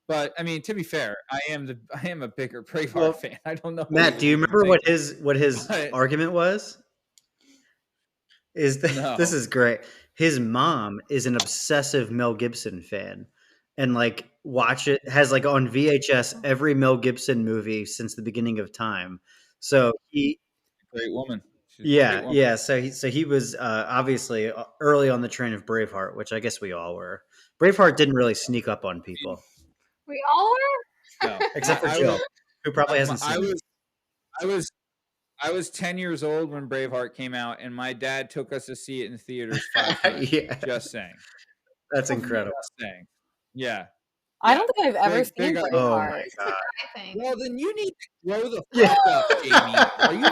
But I mean, to be fair, I am a bigger Braveheart fan. I don't know. Matt, do you remember what his argument was? This is great. His mom is an obsessive Mel Gibson fan, and has on VHS every Mel Gibson movie since the beginning of time. So great woman. Yeah. So he was obviously early on the train of Braveheart, which I guess we all were. Braveheart didn't really sneak up on people. We all were? No. Except for Joe, who probably hasn't seen it. I was 10 years old when Braveheart came out, and my dad took us to see it in theaters 5 times. Yeah. Just saying. That's incredible. Just saying. Yeah. I don't think I've ever seen Braveheart. Oh my God. Well, then you need to grow the fuck up, Jamie. Are you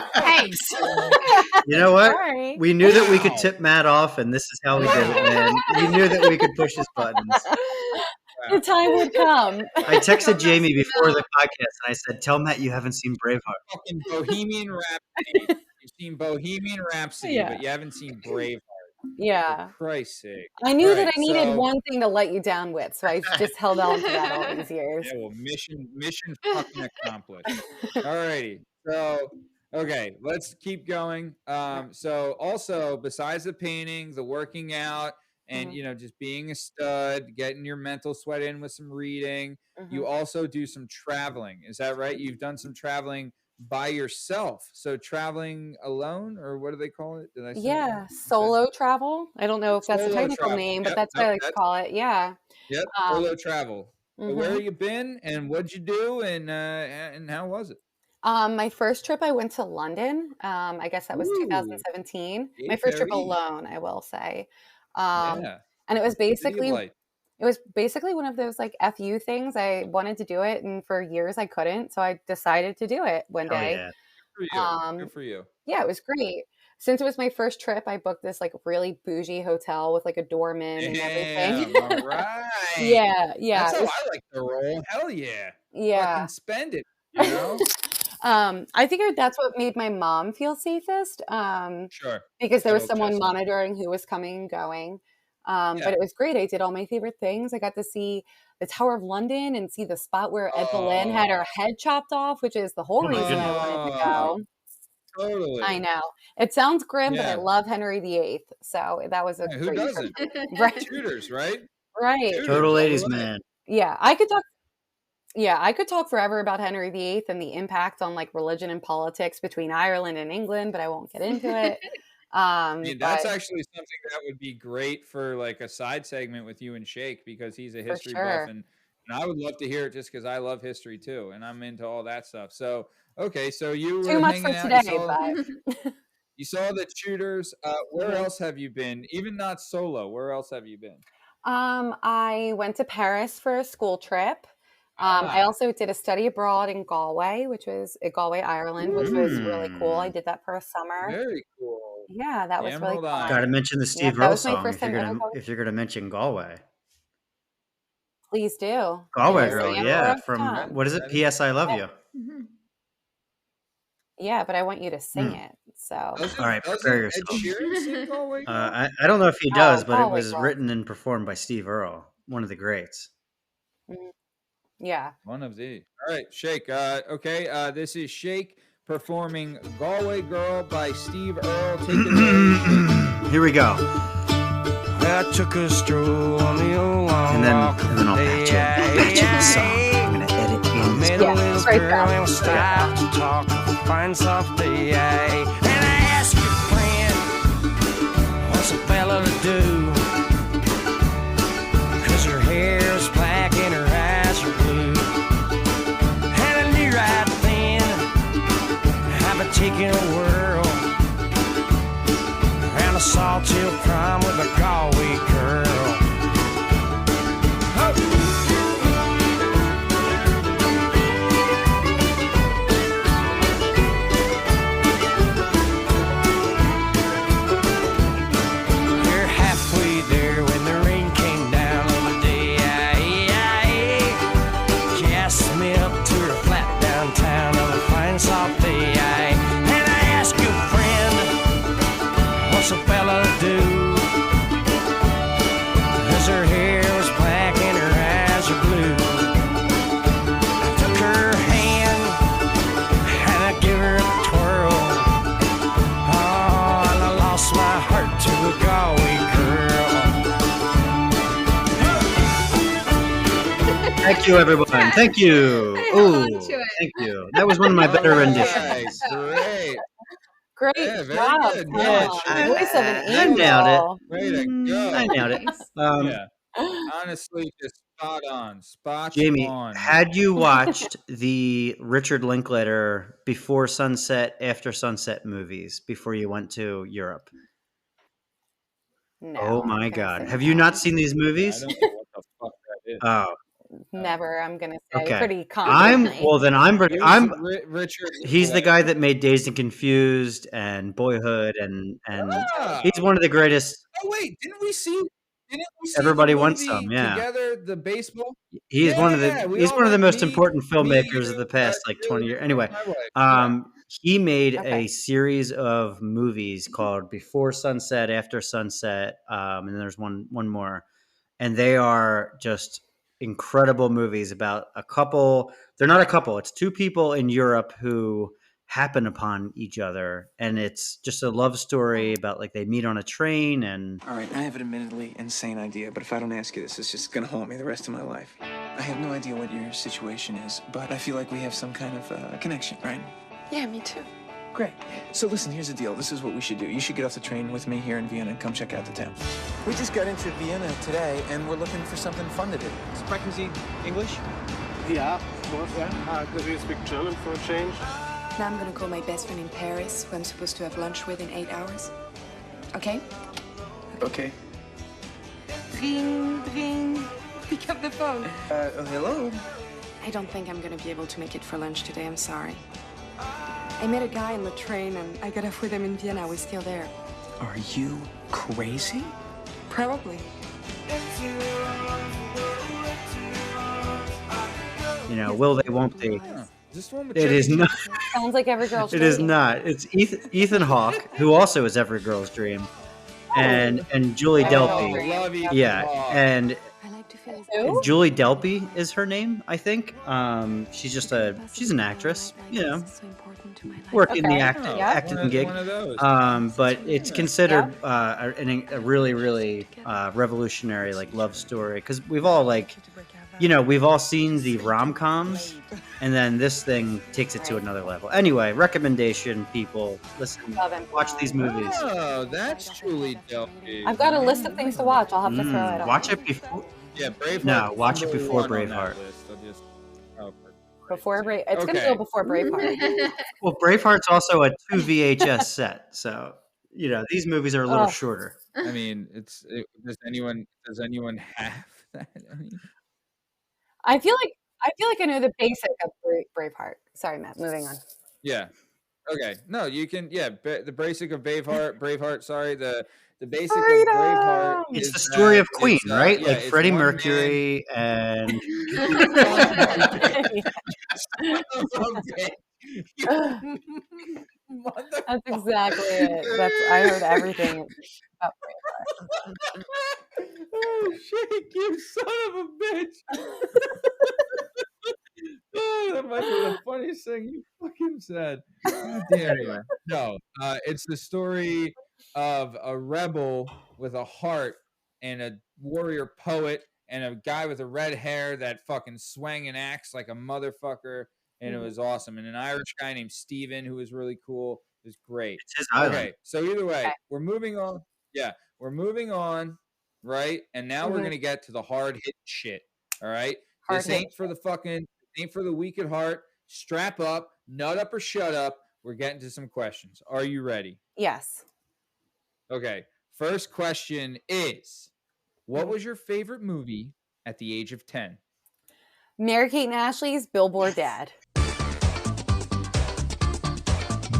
You know what? Sorry. We knew that we could tip Matt off, and this is how we did it, man. We knew that we could push his buttons. The time would come. I texted Jamie before the podcast, and I said, "Tell Matt you haven't seen Braveheart." Fucking Bohemian Rhapsody. You've seen Bohemian Rhapsody, but you haven't seen Braveheart. Yeah. For Christ's sake. I knew that I needed one thing to let you down with, so I just held on to that all these years. Yeah, well, mission fucking accomplished. Alrighty. So, okay, let's keep going. So also, besides the painting, the working out, and just being a stud, getting your mental sweat in with some reading, you also do some traveling. Is that right? You've done some traveling by yourself. So traveling alone, or what do they call it? Did I say solo travel? I don't know if that's a technical name, but that's what I call it. Yeah. Yep, solo travel. So where have you been, and what'd you do, and how was it? My first trip, I went to London. I guess that was 2017. My first trip alone, I will say. And it was basically one of those FU things. I wanted to do it, and for years I couldn't, so I decided to do it one day. Yeah. Good for you. Yeah, it was great. Since it was my first trip, I booked this really bougie hotel with a doorman and everything. All right. Yeah. That's how I like to roll. Hell yeah. Yeah. Fucking spend it. I figured that's what made my mom feel safest. Sure. Because there was someone monitoring who was coming and going. But it was great. I did all my favorite things. I got to see the Tower of London and see the spot where Ed Boleyn had her head chopped off, which is the whole reason I wanted to go. Totally. I know. It sounds grim, but I love Henry VIII. So that was a who great doesn't? Right. Tudors, right? Right. Tudors, Total ladies man. Yeah, I could talk forever about Henry VIII and the impact on religion and politics between Ireland and England, but I won't get into it. I mean, that's actually something that would be great for like a side segment with you and Shake, because he's a history buff, and I would love to hear it just because I love history too, and I'm into all that stuff. So, okay, so you were Too much for hanging out. today, You saw the shooters. Where else have you been? Even not solo. Where else have you been? I went to Paris for a school trip. I also did a study abroad in Galway, Galway, Ireland, which was really cool. I did that for a summer. Very cool. Yeah, that was really fun. Got to mention the Steve Earle song if you're gonna mention Galway. Please do. Galway Girl, yeah. From what is it? P.S. I Love You. Yeah, but I want you to sing it. So all right, prepare yourself. I don't know if he does, but it was written and performed by Steve Earle, one of the greats. Yeah. One of the. All right, Shake. Okay, this is Shake performing Galway Girl by Steve Earle. Take it away. Here we go. I took a stroll on the old and then I'll patch in the song. I'm going to edit in this. Met a little girl and we stopped to talk on a fine soft day. And I asked your friend, what's a fella to do? 'Cause her hair is black and her eyes are blue. And I knew right then I've been taking a whirl around a Sawtell prom with a Galway girl. We're halfway there when the rain came down on the day. Cast me up to her flat downtown on a fine soft day. And I asked your friend, what's a fella to do? 'Cause her hair was black and her eyes are blue. I took her hand and I gave her a twirl. Oh, and I lost my heart to a Galway girl. Thank you, everyone. Thank you. Oh, thank you. That was one of my better renditions. Great. Great job. Good. Yeah, Voice of an I nailed angel. it. Way to go. I nailed it. Yeah. Honestly, just spot on. Jamie, on. had you watched the Richard Linklater Before Sunset, After Sunset movies before you went to Europe? No, oh my God. Have you not seen these movies? I don't know what the fuck that is. Oh. Never, I'm gonna say Okay. pretty confidently. Richard. He's the guy that made Dazed and Confused and Boyhood, and he's one of the greatest. Oh wait, didn't we see Everybody the Wants movie Some? Yeah, together, the baseball. he's one of the most important filmmakers of the past 20 years. Anyway, he made a series of movies called Before Sunset, After Sunset, and then there's one more, and they are just incredible movies about a couple. They're not a couple. It's two people in Europe who happen upon each other, and it's just a love story about they meet on a train. And all right, I have an admittedly insane idea, but if I don't ask you this, it's just gonna haunt me the rest of my life. I have no idea what your situation is, but I feel like we have some kind of connection, right? Yeah, me too. Great. So listen, here's the deal. This is what we should do. You should get off the train with me here in Vienna and come check out the town. We just got into Vienna today, and we're looking for something fun to do. Sprechen Sie English? Yeah, of course, yeah. Do you speak German for a change? Now I'm gonna call my best friend in Paris, who I'm supposed to have lunch with in 8 hours. Okay? Okay. Ring, ring. Pick up the phone. Hello? I don't think I'm gonna be able to make it for lunch today, I'm sorry. I met a guy on the train and I got off with him in Vienna. We're still there. Are you crazy? Probably. Will they, won't they? It is not. Sounds like every girl's dream. It is not. It's Ethan Hawke, who also is every girl's dream, and Julie Delpy. Love Ethan Yeah, and I like to feel Julie Delpy is her name, I think. She's an actress, working the acting gig. But it's considered a really, really revolutionary love story, because we've all you know, we've all seen the rom-coms, and then this thing takes it to another level. Anyway, recommendation, people, listen, watch these movies. Oh, that's truly dope. I've got a list of things to watch. I'll have to throw it on. Watch it before. Yeah, Braveheart. No, watch it before Braveheart. Before Braveheart. It's going to go before Braveheart. Well, Braveheart's also a 2 VHS set, so you know these movies are a little shorter. I mean, does anyone have that? I mean, I feel like I know the basic of Braveheart. Sorry, Matt. Moving on. Yeah. Okay. No, you can. Yeah, the basic of Braveheart. Sorry, the basic of Braveheart. It's the story of Queen, right? Like Freddie Mercury and. That's exactly it. I heard everything about Braveheart. Oh shit! You son of a bitch! Oh, that might be the funniest thing you fucking said. God damn you! No, it's the story of a rebel with a heart and a warrior poet and a guy with a red hair that fucking swang and acts like a motherfucker, and it was awesome. And an Irish guy named Steven who was really cool. It was great. It's his island. Okay, so either way, we're moving on. Yeah, we're moving on, right? And now we're gonna get to the hard hit shit. All right, this ain't for the weak at heart. Strap up, nut up or shut up. We're getting to some questions. Are you ready? Yes. Okay. First question is, what was your favorite movie at the age of 10? Mary-Kate and Ashley's Billboard Dad.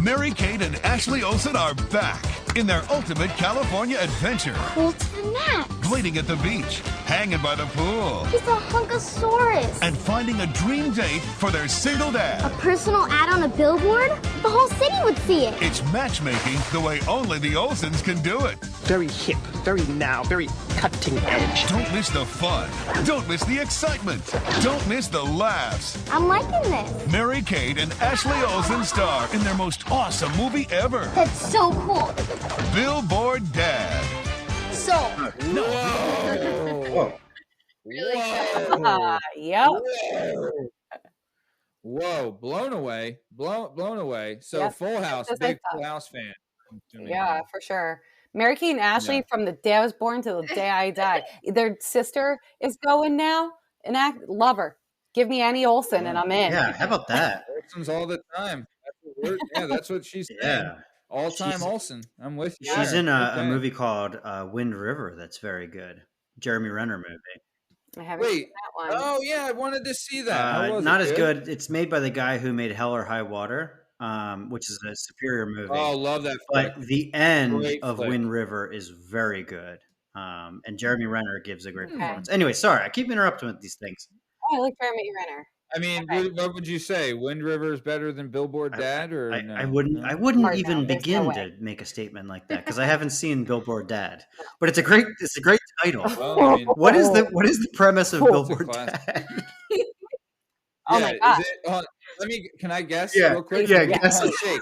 Mary-Kate and Ashley Olsen are back in their ultimate California adventure. What's the nap? Gleaning at the beach, hanging by the pool. He's a hunkosaurus. And finding a dream date for their single dad. A personal ad on a billboard? The whole city would see it. It's matchmaking the way only the Olsens can do it. Very hip, very now, very cutting edge. Don't miss the fun. Don't miss the excitement. Don't miss the laughs. I'm liking this. Mary-Kate and Ashley Olsen star in their most awesome movie ever. That's so cool. Billboard Dad. So. No. Whoa. Whoa. Yep. Whoa. Blown away. Blown away. So Full House, big Full House fan. Yeah, for sure. Mary-Kate and Ashley from the day I was born to the day I die. Their sister is going now. Love her. Give me Annie Olsen and I'm in. Yeah, how about that? Olsen's all the time. That's what she's saying. All-time Olsen. I'm with you. She's in a movie called Wind River that's very good. Jeremy Renner movie. I haven't seen that one. Oh, yeah, I wanted to see that. Not as good. It's made by the guy who made Hell or High Water, which is a superior movie. Oh, love that flick. But the end of Wind River is very good. And Jeremy Renner gives a great performance. Anyway, sorry, I keep interrupting with these things. Oh, I like Jeremy Renner. I mean, what would you say? Wind River is better than Billboard Dad, or no? I wouldn't even begin to make a statement like that because I haven't seen Billboard Dad. But it's a great title. Well, I mean, what is the premise of Billboard Dad? Oh my God! Can I guess? Yeah, real quick? yeah. Guess. Shake.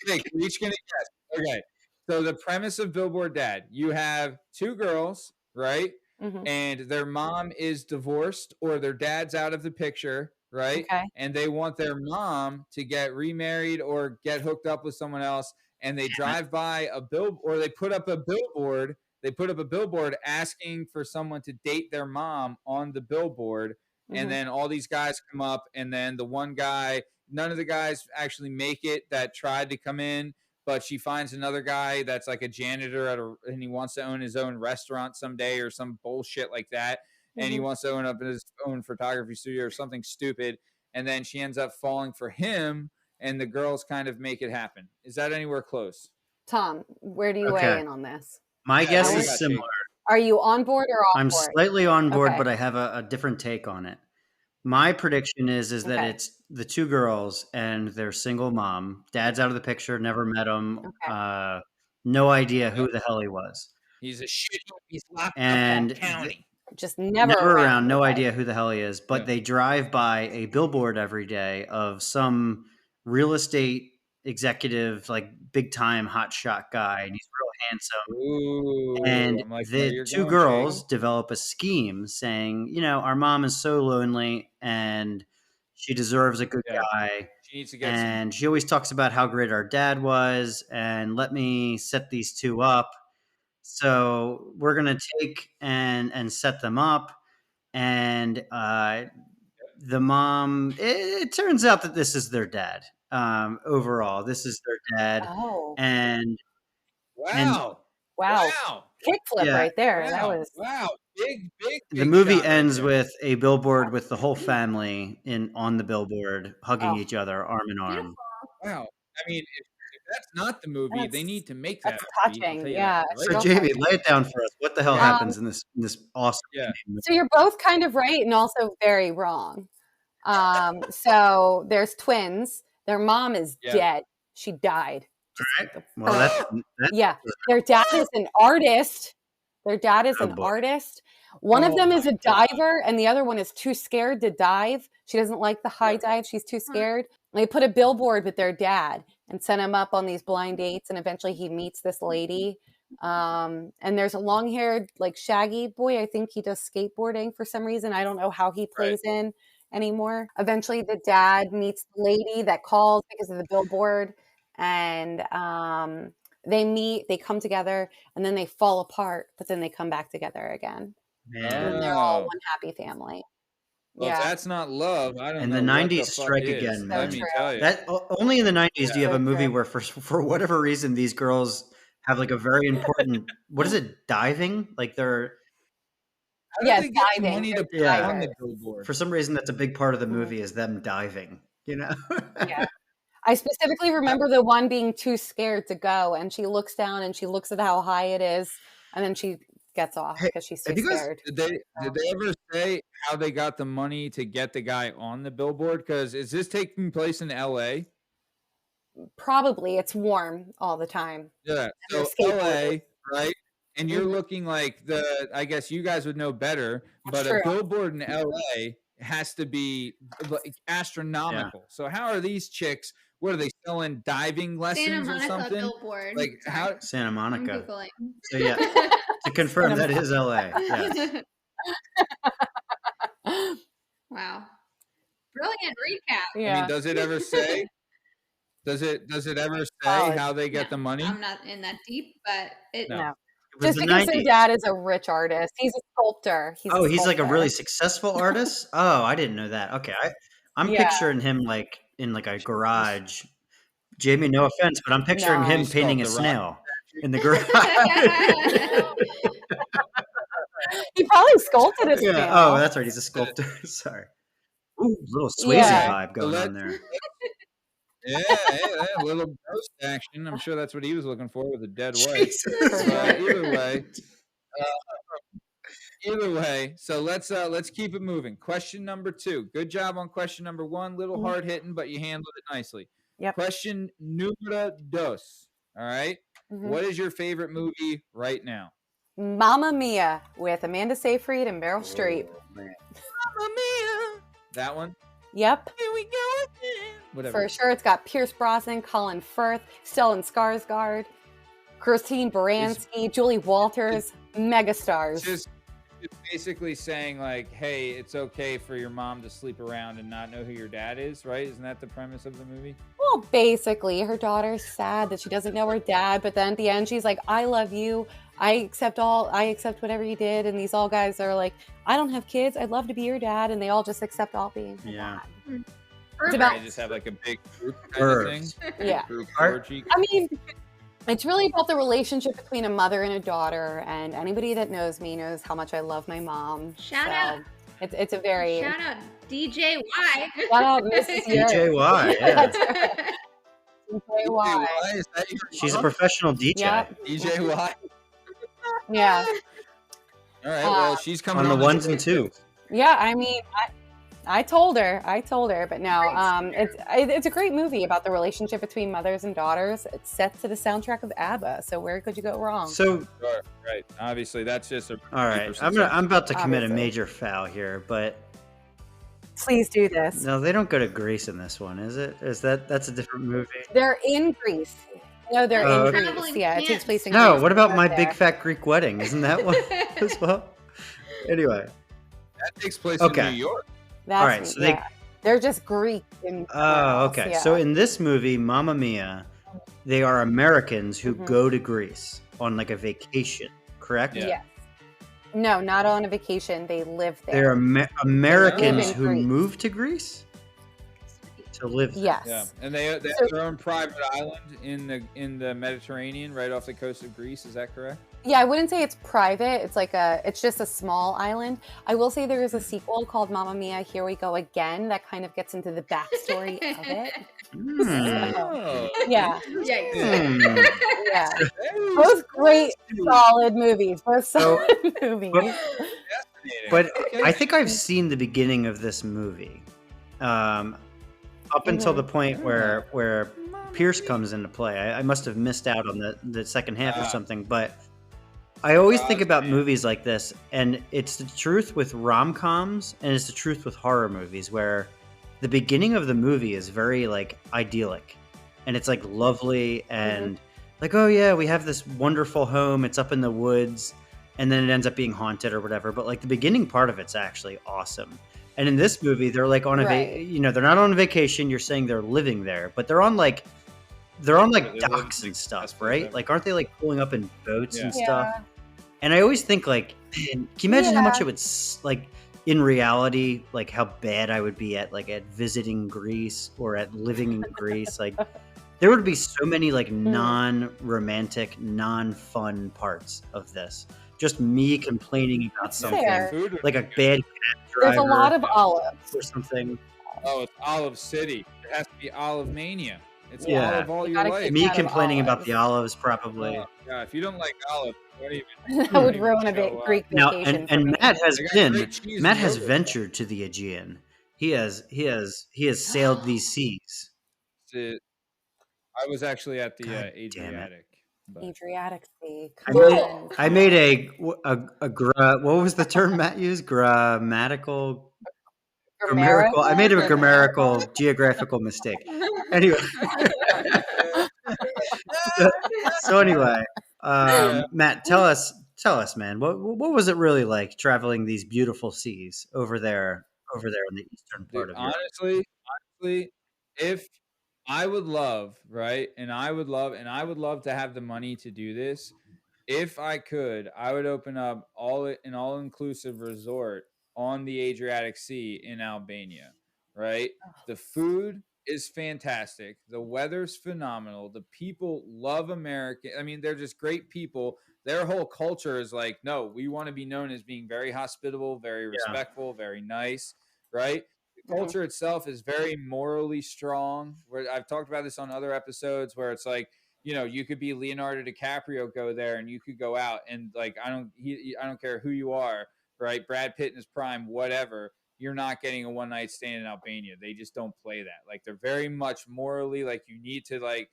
We're each gonna guess. Okay. So the premise of Billboard Dad: you have two girls, right? Mm-hmm. And their mom is divorced, or their dad's out of the picture. Right. Okay. And they want their mom to get remarried or get hooked up with someone else. And they drive by or they put up a billboard. They put up a billboard asking for someone to date their mom on the billboard. Mm-hmm. And then all these guys come up. And then the one guy, none of the guys actually make it that tried to come in. But she finds another guy that's like a janitor and he wants to own his own restaurant someday or some bullshit like that. And he wants to own up his own photography studio or something stupid. And then she ends up falling for him, and the girls kind of make it happen. Is that anywhere close? Tom, where do you weigh in on this? My guess is similar. Are you on board or off board? I'm slightly on board, but I have a different take on it. My prediction is that it's the two girls and their single mom. Dad's out of the picture, never met him. Okay. No idea who the hell he was. He's a shit. He's locked up in the county. Just never around, no idea who the hell he is, but they drive by a billboard every day of some real estate executive, like big time hotshot guy, and he's real handsome. Ooh, And I'm like, where the you're two going, girls Shane. develop a scheme saying, you know, our mom is so lonely and she deserves a good guy. She needs to get and she always talks about how great our dad was, and let me set these two up. So we're gonna take and set them up, and the mom. It turns out that this is their dad. Overall, this is their dad, Oh, and wow, wow, kickflip yeah, right there. That wow, was wow, big the movie shot right ends there. with a billboard with the whole family on the billboard hugging Oh. each other arm in arm. Wow, I mean, if that's not the movie, they need to make that that's movie. I'll touching. tell you Yeah, that. it's So real Jamie, touching. lay it down for us. What the hell happens in this awesome? Yeah. So you're both kind of right and also very wrong. So there's twins. Their mom is dead. She died. Well, that's Yeah. Their dad is an artist. Their dad is an boy. artist. One of Oh them is my a diver, and the other one is too scared to dive. She doesn't like the high dive. She's too scared. And they put a billboard with their dad and sent him up on these blind dates, and eventually he meets this lady. And there's a long-haired, like shaggy boy. I think he does skateboarding for some reason. I don't know how he plays in anymore. Eventually the dad meets the lady that called because of the billboard, and they meet, they come together, and then they fall apart, but then they come back together again. And they're all one happy family. Well, if that's not love, I don't In know. the what 90s the fuck strike is. again, Let man. me tell you. That only in the 90s do you have So a movie true. where for whatever reason these girls have like a very important what is it, diving? Like they're How do they get the money to put on the billboard? For some reason that's a big part of the movie is them diving, you know? Yeah. I specifically remember the one being too scared to go, and she looks down and she looks at how high it is, and then she gets off because she's too scared. Did they ever say how they got the money to get the guy on the billboard? Because is this taking place in LA? Probably. It's warm all the time. Yeah. And So they're LA, skateboarders. right? And you're looking like I guess you guys would know better, but true. a billboard in LA has to be like astronomical. So how are these chicks? What are they selling? Diving lessons Santa or Monica something? billboard. Like how? Santa Monica. I'm Googling. So yeah, to confirm that is LA. Yes. Wow. Brilliant recap. I mean, does it ever say? Does it ever say how they get the money? I'm not in that deep, but it No. Just because their dad is a rich artist. He's a sculptor. He's like a really successful artist? Oh, I didn't know that. Okay. I'm Yeah. picturing him like in like a garage. Jamie, no offense, but I'm picturing No. him He's painting a called the snail in the garage. He probably sculpted a snail. Oh, that's right. He's a sculptor. Sorry. Ooh, little Swayze vibe going on there. Yeah, a little ghost action. I'm sure that's what he was looking for with a dead wife. Either way, so let's keep it moving. Question number 2. Good job on question number 1. Little hard hitting, but you handled it nicely. Yep. Question numero 2. All right. What is your favorite movie right now? Mamma Mia with Amanda Seyfried and Meryl Streep. Mamma Mia. That one. Yep. Here we go again. Whatever. For sure. It's got Pierce Brosnan, Colin Firth, Stellan Skarsgård, Christine Baranski, Julie Walters, megastars. Just basically saying like, hey, it's okay for your mom to sleep around and not know who your dad is, right? Isn't that the premise of the movie? Well, basically, her daughter's sad that she doesn't know her dad, but then at the end, she's like, I love you. I accept whatever you did. And these all guys are like, I don't have kids. I'd love to be your dad. And they all just accept all being her dad. It's about, They just have like a big group kind of thing. Yeah. Group orgy. I mean, it's really about the relationship between a mother and a daughter. And anybody that knows me knows how much I love my mom. Shout out. It's a very... Shout out DJ Y. Shout out Mrs. Yerk. DJ Y, yeah. That's right. DJ Y. Is that your She's a mom? professional DJ. Yep. DJ Y. Yeah. All right. Well, she's coming on the this ones and week. twos. Yeah, I mean, I told her, but no, it's a great movie about the relationship between mothers and daughters. It's set to the soundtrack of ABBA, so where could you go wrong? So, right, obviously that's just a. all right, I'm about to commit a Obviously. major foul here, but Please do this. No, they don't go to Greece in this one, is it? That's a different movie? They're in Greece. No, they're in Greece. Traveling Yeah, it takes place in No, Greece. what about My There. Big Fat Greek Wedding? Isn't that one as well? Anyway. That takes place Okay. in New York. That's All right, so they're just Greek. Oh, okay. Yeah. So in this movie, Mamma Mia, they are Americans who go to Greece on like a vacation, correct? Yes. No, not on a vacation. They live there. They're Americans in who Greece. move to Greece to live there. Yes. Yeah, and they have their own private island in the Mediterranean, right off the coast of Greece. Is that correct? Yeah, I wouldn't say it's private. It's just a small island. I will say there is a sequel called Mamma Mia, Here We Go Again that kind of gets into the backstory of it. So, yeah. Yeah. Both great, solid movies. Both solid movies. But I think I've seen the beginning of this movie. Up until the point where Pierce comes into play. I must have missed out on the second half or something, but I always think about movies like this, and it's the truth with rom-coms, and it's the truth with horror movies, where the beginning of the movie is very like idyllic, and it's like lovely, and like, oh yeah, we have this wonderful home, it's up in the woods, and then it ends up being haunted or whatever. But like the beginning part of it's actually awesome. And in this movie, they're like on they're not on a vacation. You're saying they're living there, but they're on like docks and stuff, right? Like, aren't they like pulling up in boats and stuff? And I always think like, man, can you imagine how much it would like in reality, like how bad I would be at visiting Greece or at living in Greece? Like, there would be so many like non-romantic, non-fun parts of this. Just me complaining about something, like a bad cab driver. There's a lot of olives or something. Oh, it's Olive City. It has to be Olive Mania. It's olive all your life. Me complaining about the olives, probably. Yeah, if you don't like olives, what even? That would ruin a Greek vacation. Now, and Matt has ventured to the Aegean. He has sailed these seas. I was actually at the Adriatic. Adriatic Sea. I made a what was the term Matt used? Grammatical. I made a grammatical geographical mistake. Anyway. so anyway, Matt, tell us, man, what was it really like traveling these beautiful seas over there in the eastern part of Europe? Honestly, if I would love, right, and I would love to have the money to do this. If I could, I would open up an all-inclusive resort on the Adriatic Sea in Albania, right? The food is fantastic. The weather's phenomenal. The people love America. I mean, they're just great people. Their whole culture is like, no, we want to be known as being very hospitable, very respectful, very nice, right? The culture itself is very morally strong. I've talked about this on other episodes where it's like, you could be Leonardo DiCaprio, go there, and you could go out and like, I don't care who you are, right? Brad Pitt in his prime, whatever. You're not getting a one night stand in Albania. They just don't play that. Like, they're very much morally, like, you need to like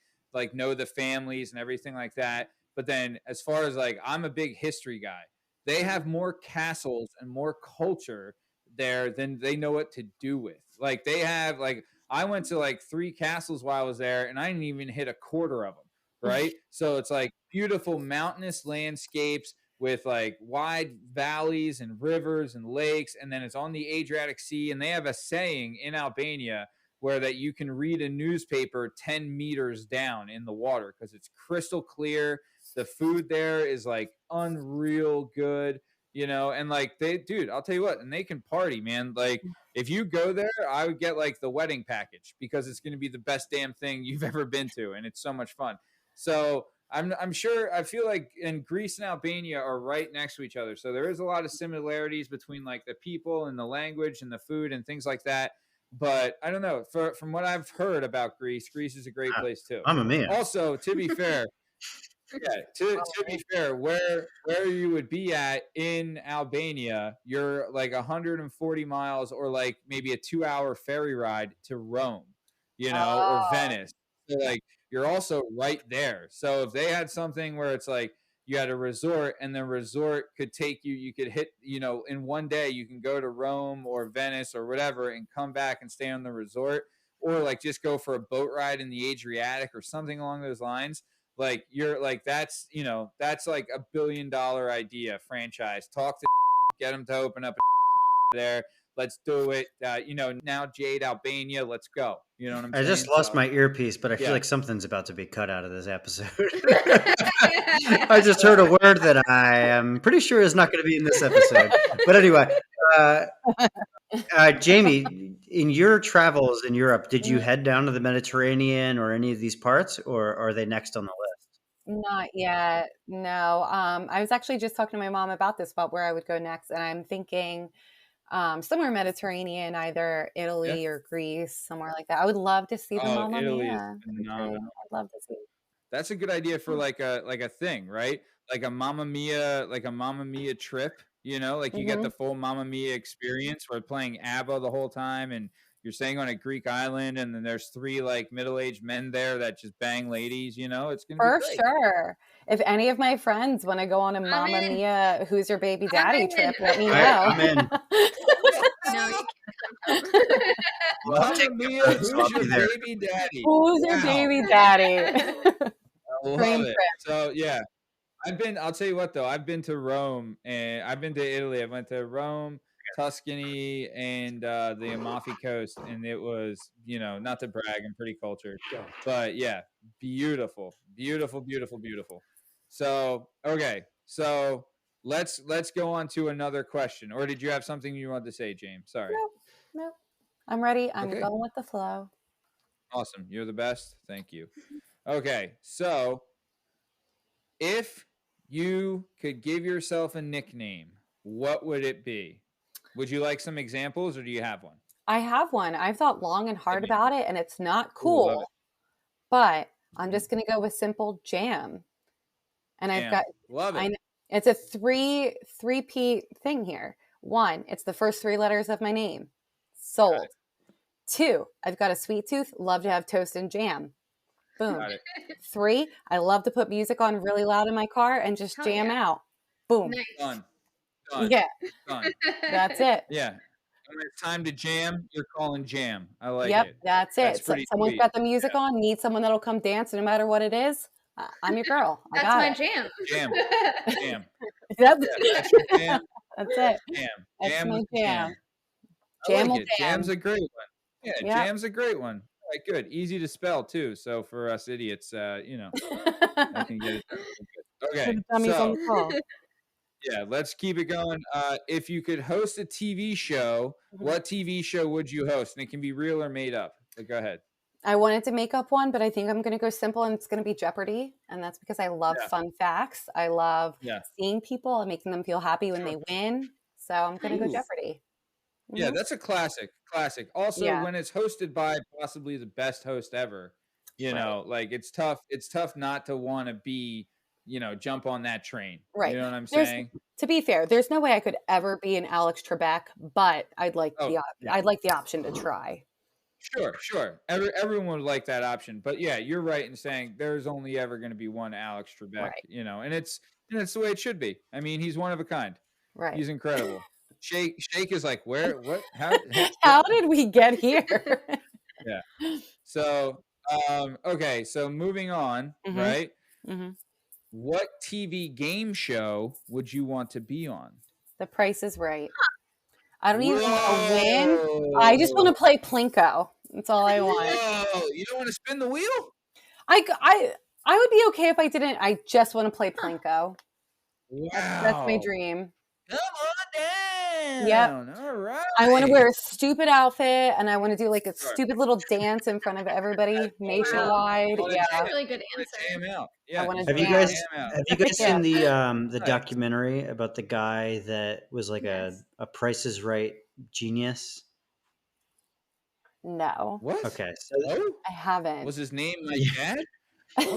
know the families and everything like that. But then as far as like, I'm a big history guy. They have more castles and more culture there than they know what to do with. Like, they have like, I went to like 3 castles while I was there and I didn't even hit a quarter of them. Right. So it's like beautiful mountainous landscapes with like wide valleys and rivers and lakes. And then it's on the Adriatic Sea. And they have a saying in Albania where that you can read a newspaper 10 meters down in the water because it's crystal clear. The food there is like unreal good, and like I'll tell you what, and they can party, man. Like, if you go there, I would get like the wedding package because it's going to be the best damn thing you've ever been to. And it's so much fun. So I'm sure, I feel like in Greece and Albania are right next to each other. So there is a lot of similarities between like the people and the language and the food and things like that. But I don't know. From what I've heard about Greece is a great place too. Mamma Mia. Also, to be fair, to be fair, where you would be at in Albania, you're like 140 miles or like maybe a 2-hour ferry ride to Rome, or Venice. So like, you're also right there. So if they had something where it's like, you had a resort, and the resort could take you. You could hit, in one day you can go to Rome or Venice or whatever, and come back and stay on the resort, or like just go for a boat ride in the Adriatic or something along those lines. Like you're like that's like $1 billion idea franchise. Talk to get them to open up there. Let's do it. Now Jade Albania. Let's go. You know what I'm saying? I just lost my earpiece, but I feel like something's about to be cut out of this episode. I just heard a word that I am pretty sure is not going to be in this episode. But anyway, Jamie, in your travels in Europe, did you head down to the Mediterranean or any of these parts, or are they next on the list? Not yet. No. I was actually just talking to my mom about this, about where I would go next. And I'm thinking somewhere Mediterranean, either Italy or Greece, somewhere like that. I would love to see the Mamma Mia. I'd love to see. That's a good idea for like a thing, right? Like a Mamma Mia trip. You get the full Mamma Mia experience. We're playing ABBA the whole time, and you're staying on a Greek island, and then there's 3 like middle-aged men there that just bang ladies. It's gonna be For great. sure. If any of my friends want to go on a Mamma Mia, Who's Your Baby Daddy trip, let me know. I'm in. No, Mamma Mia, Who's Your Baby Daddy? Who's Your Baby Daddy? I love it. So yeah, I'll tell you what though, I've been to Rome and I've been to Italy. I went to Rome, Tuscany, and the Amalfi Coast, and it was, not to brag, I'm pretty cultured, but yeah, beautiful, beautiful, beautiful, beautiful. So okay, so let's go on to another question. Or did you have something you wanted to say, James? Sorry. No. I'm ready. I'm Okay. going with the flow. Awesome. You're the best. Thank you. Okay, so if you could give yourself a nickname, what would it be? Would you like some examples, or do you have one? I have one. I've thought long and hard about it, and it's not cool, but I'm just going to go with simple Jam. And I've got, love it. It's a three-peat thing here. 1, it's the first 3 letters of my name. Sold. 2, I've got a sweet tooth. Love to have toast and jam. Boom. 3, I love to put music on really loud in my car and just jam out. Boom. Nice. Done. Yeah. Done. That's it. Yeah. When it's time to jam, you're calling Jam. I like Yep, it. that's it. That's So pretty someone's sweet. got the music on, need someone that'll come dance no matter what it is. I'm your girl. I That's got my it. jam. Jam. Jam. That's That's your jam. That's it. Jam. That's Jam my with jam. I Jam like will it. jam. Jam's a great one. Yeah, Yep. Jam's a great one. All right, good. Easy to spell too. So for us idiots, I can get it done. Okay. For the dummies on So the call. yeah, let's keep it going. If you could host a TV show, what TV show would you host? And it can be real or made up. But go ahead. I wanted to make up one, but I think I'm going to go simple, and it's going to be Jeopardy. And that's because I love fun facts. I love seeing people and making them feel happy when they win. So I'm going to go Jeopardy. Yeah, that's a classic. Also, when it's hosted by possibly the best host ever, like it's tough not to want to be, jump on that train. Right. You know what I'm saying? To be fair, there's no way I could ever be an Alex Trebek, but I'd like the option to try. Sure. Everyone would like that option, but yeah, you're right in saying there's only ever going to be one Alex Trebek, and it's the way it should be. I mean, he's one of a kind. Right. He's incredible. Shake is like, where, what, how did we get here? Yeah. So, okay. So moving on, right? Mm-hmm. What TV game show would you want to be on? The Price is Right. I don't even want to win. I just want to play Plinko. That's all I want. Whoa, you don't want to spin the wheel? I would be okay if I didn't. I just want to play Plinko. Wow. That's my dream. Come on down. Yep. All right. I want to wear a stupid outfit, and I want to do like a stupid little dance in front of everybody nationwide. Wow. Yeah. That's a really good answer. Jam out. Yeah. Have you guys seen the documentary about the guy that was like a Price is Right genius? No. What? Okay. So I haven't. Was his name my dad?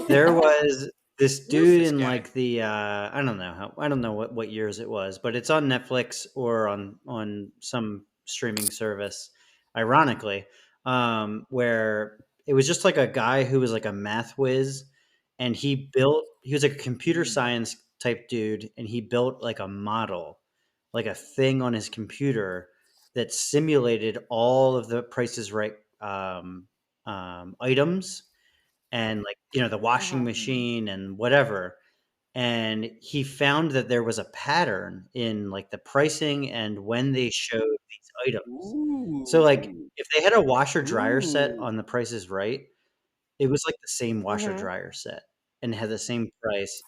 There was this dude in like the I don't know what years it was, but it's on Netflix or on some streaming service, ironically, where it was just like a guy who was like a math whiz, and he was like a computer science type dude, and he built like a model, like a thing on his computer that simulated all of the Price is Right items, and like the washing machine and whatever. And he found that there was a pattern in like the pricing and when they showed these items. So like if they had a washer dryer set on the Price is Right, it was like the same washer dryer set and had the same price.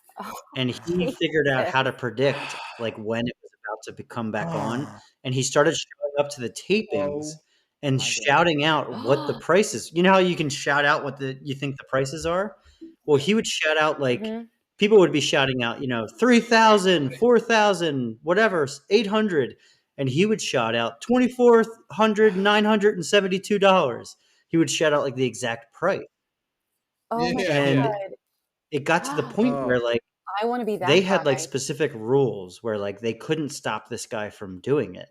And he figured out how to predict like when it was about to come back on. And he started showing up to the tapings and shouting out what the prices. You know how you can shout out what you think the prices are? Well, he would shout out like people would be shouting out, 3,000, 4,000, whatever, 800. And he would shout out $2,400, $972. He would shout out like the exact price. Oh my And God. it got to the point where like I want to be that they had like guy. specific rules where like they couldn't stop this guy from doing it.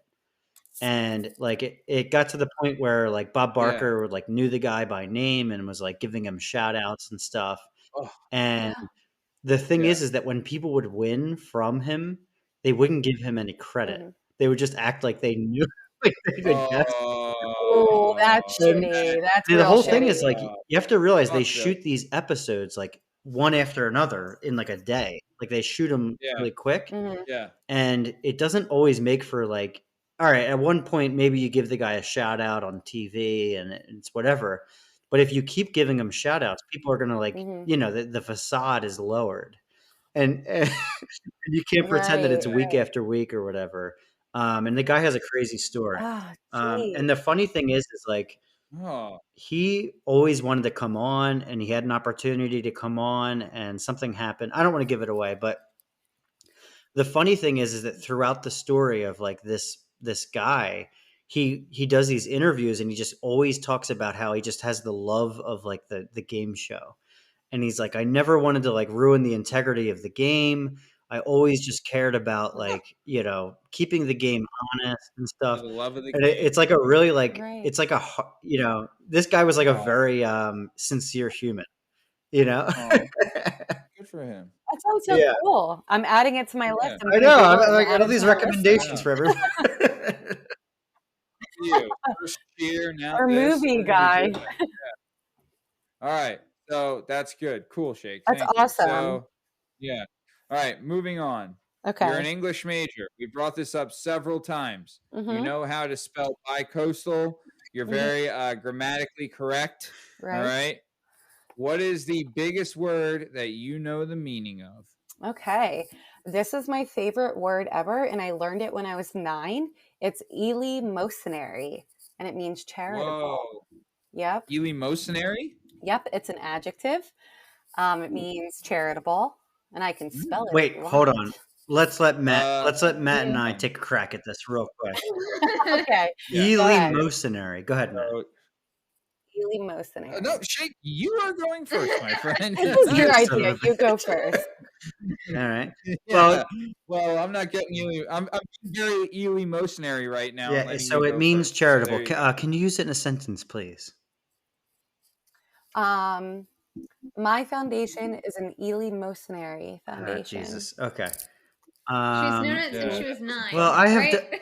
And like it got to the point where like Bob Barker would like knew the guy by name and was like giving him shout outs and stuff. And the thing is that when people would win from him, they wouldn't give him any credit. They would just act like they knew. Like they could guess. Oh, that's shitty. That's the real whole thing shitty. is like you have to realize they shoot these episodes like one after another in like a day. Like they shoot them really quick. Yeah. And it doesn't always make for like, all right, at one point maybe you give the guy a shout out on TV and it's whatever. But if you keep giving him shout outs, people are gonna like, the facade is lowered. And you can't pretend that it's week after week or whatever. And the guy has a crazy story. And the funny thing is like he always wanted to come on and he had an opportunity to come on and something happened. I don't want to give it away, but the funny thing is that throughout the story of like this guy, he does these interviews and he just always talks about how he just has the love of like the game show. And he's like, I never wanted to like ruin the integrity of the game. I always just cared about like, keeping the game honest and stuff. The love of the And game. it's like a really like, it's like this guy was like a very sincere human, Good for him. That sounds so cool. I'm adding it to my list. I know. I'm like all these recommendations for everyone. First cheer, now Our this. movie guy. All right. So that's good. Cool, Shake. That's Thank awesome. You. So, yeah. All right. Moving on. Okay. You're an English major. We brought this up several times. You know how to spell bicoastal. You're very grammatically correct. Right. All right. What is the biggest word that you know the meaning of? Okay. This is my favorite word ever, and I learned it when I was 9. It's eleemosynary, and it means charitable. Whoa. Yep. Eleemosynary? Yep. It's an adjective. It means charitable, and I can spell it. Wait, hold on. Let's let Matt and I take a crack at this real quick. Okay. Eleemosynary. Go ahead, Matt. Eleemosynary. No, Shake, you are going first, my friend. This is your idea. You go first. All right. Well, I'm not getting you. I'm very eleemosynary right now. Yeah. So it means charitable. Can you use it in a sentence, please? My foundation is an eleemosynary foundation. Jesus. Okay. She's known it since she was 9. Well, I have. Right?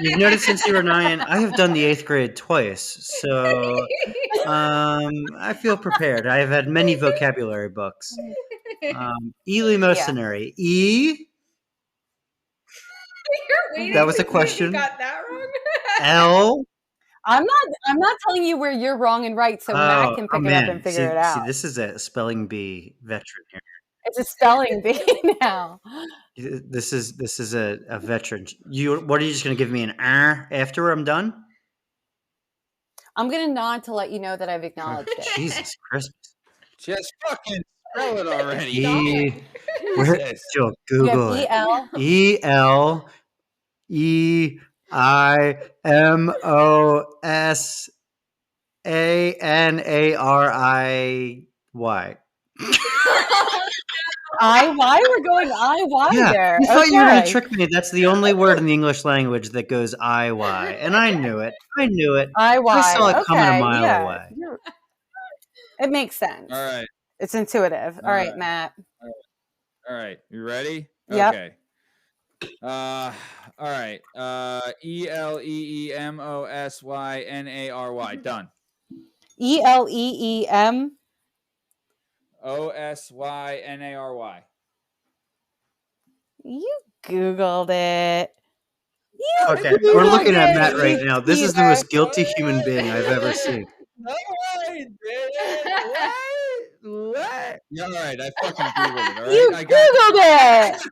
You've known it since you were 9. I have done the 8th grade twice, so I feel prepared. I have had many vocabulary books. Eleemosynary. That was a question. You got that wrong. L. I'm not telling you where you're wrong and right, so Matt can pick it up and figure it out. See, this is a spelling bee veteran here. It's a spelling bee now. This is a veteran. What are you just going to give me an after I'm done? I'm going to nod to let you know that I've acknowledged it. Jesus Christmas! Just fucking spell it already. Google it. ELEIMOSANARIY. We're going IY there. I thought you were going to trick me. That's the only word in the English language that goes IY. And I knew it. IY. I saw it coming a mile away. It makes sense. All right. It's intuitive. All right, Matt. All right. All right. You ready? Yep. Okay. All right. ELEEMOSYNARY. Done. ELEEM. OSYNARY. You Googled it. Okay, we're looking at Matt right now. This is the most guilty human being I've ever seen. No, I didn't. What? Yeah, all right. I fucking Googled it. All right. You Googled it.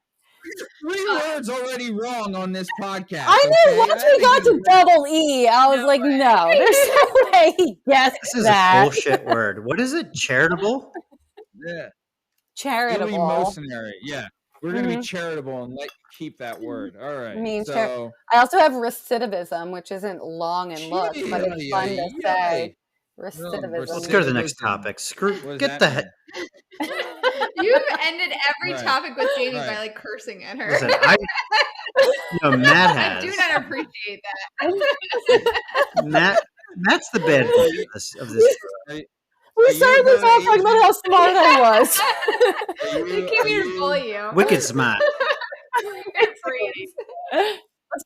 3 words already wrong on this podcast. I knew once we got to double. double E, I was like, no, there's no way he guessed This is that. a bullshit word. What is it? Charitable? Yeah. Charitable. Eleemosynary. Yeah. We're going to be charitable and let you keep that word. All right. I also have recidivism, which isn't long and look, but it's fun to say. Recidivism. Let's go to the next topic. Get the heck. You've ended every topic with Jamie by like cursing at her. Listen, Matt has. I do not appreciate that. Matt's the bad boy of this. We started this off talking about how smart I was. He came here to bully you. Wicked smart. Let's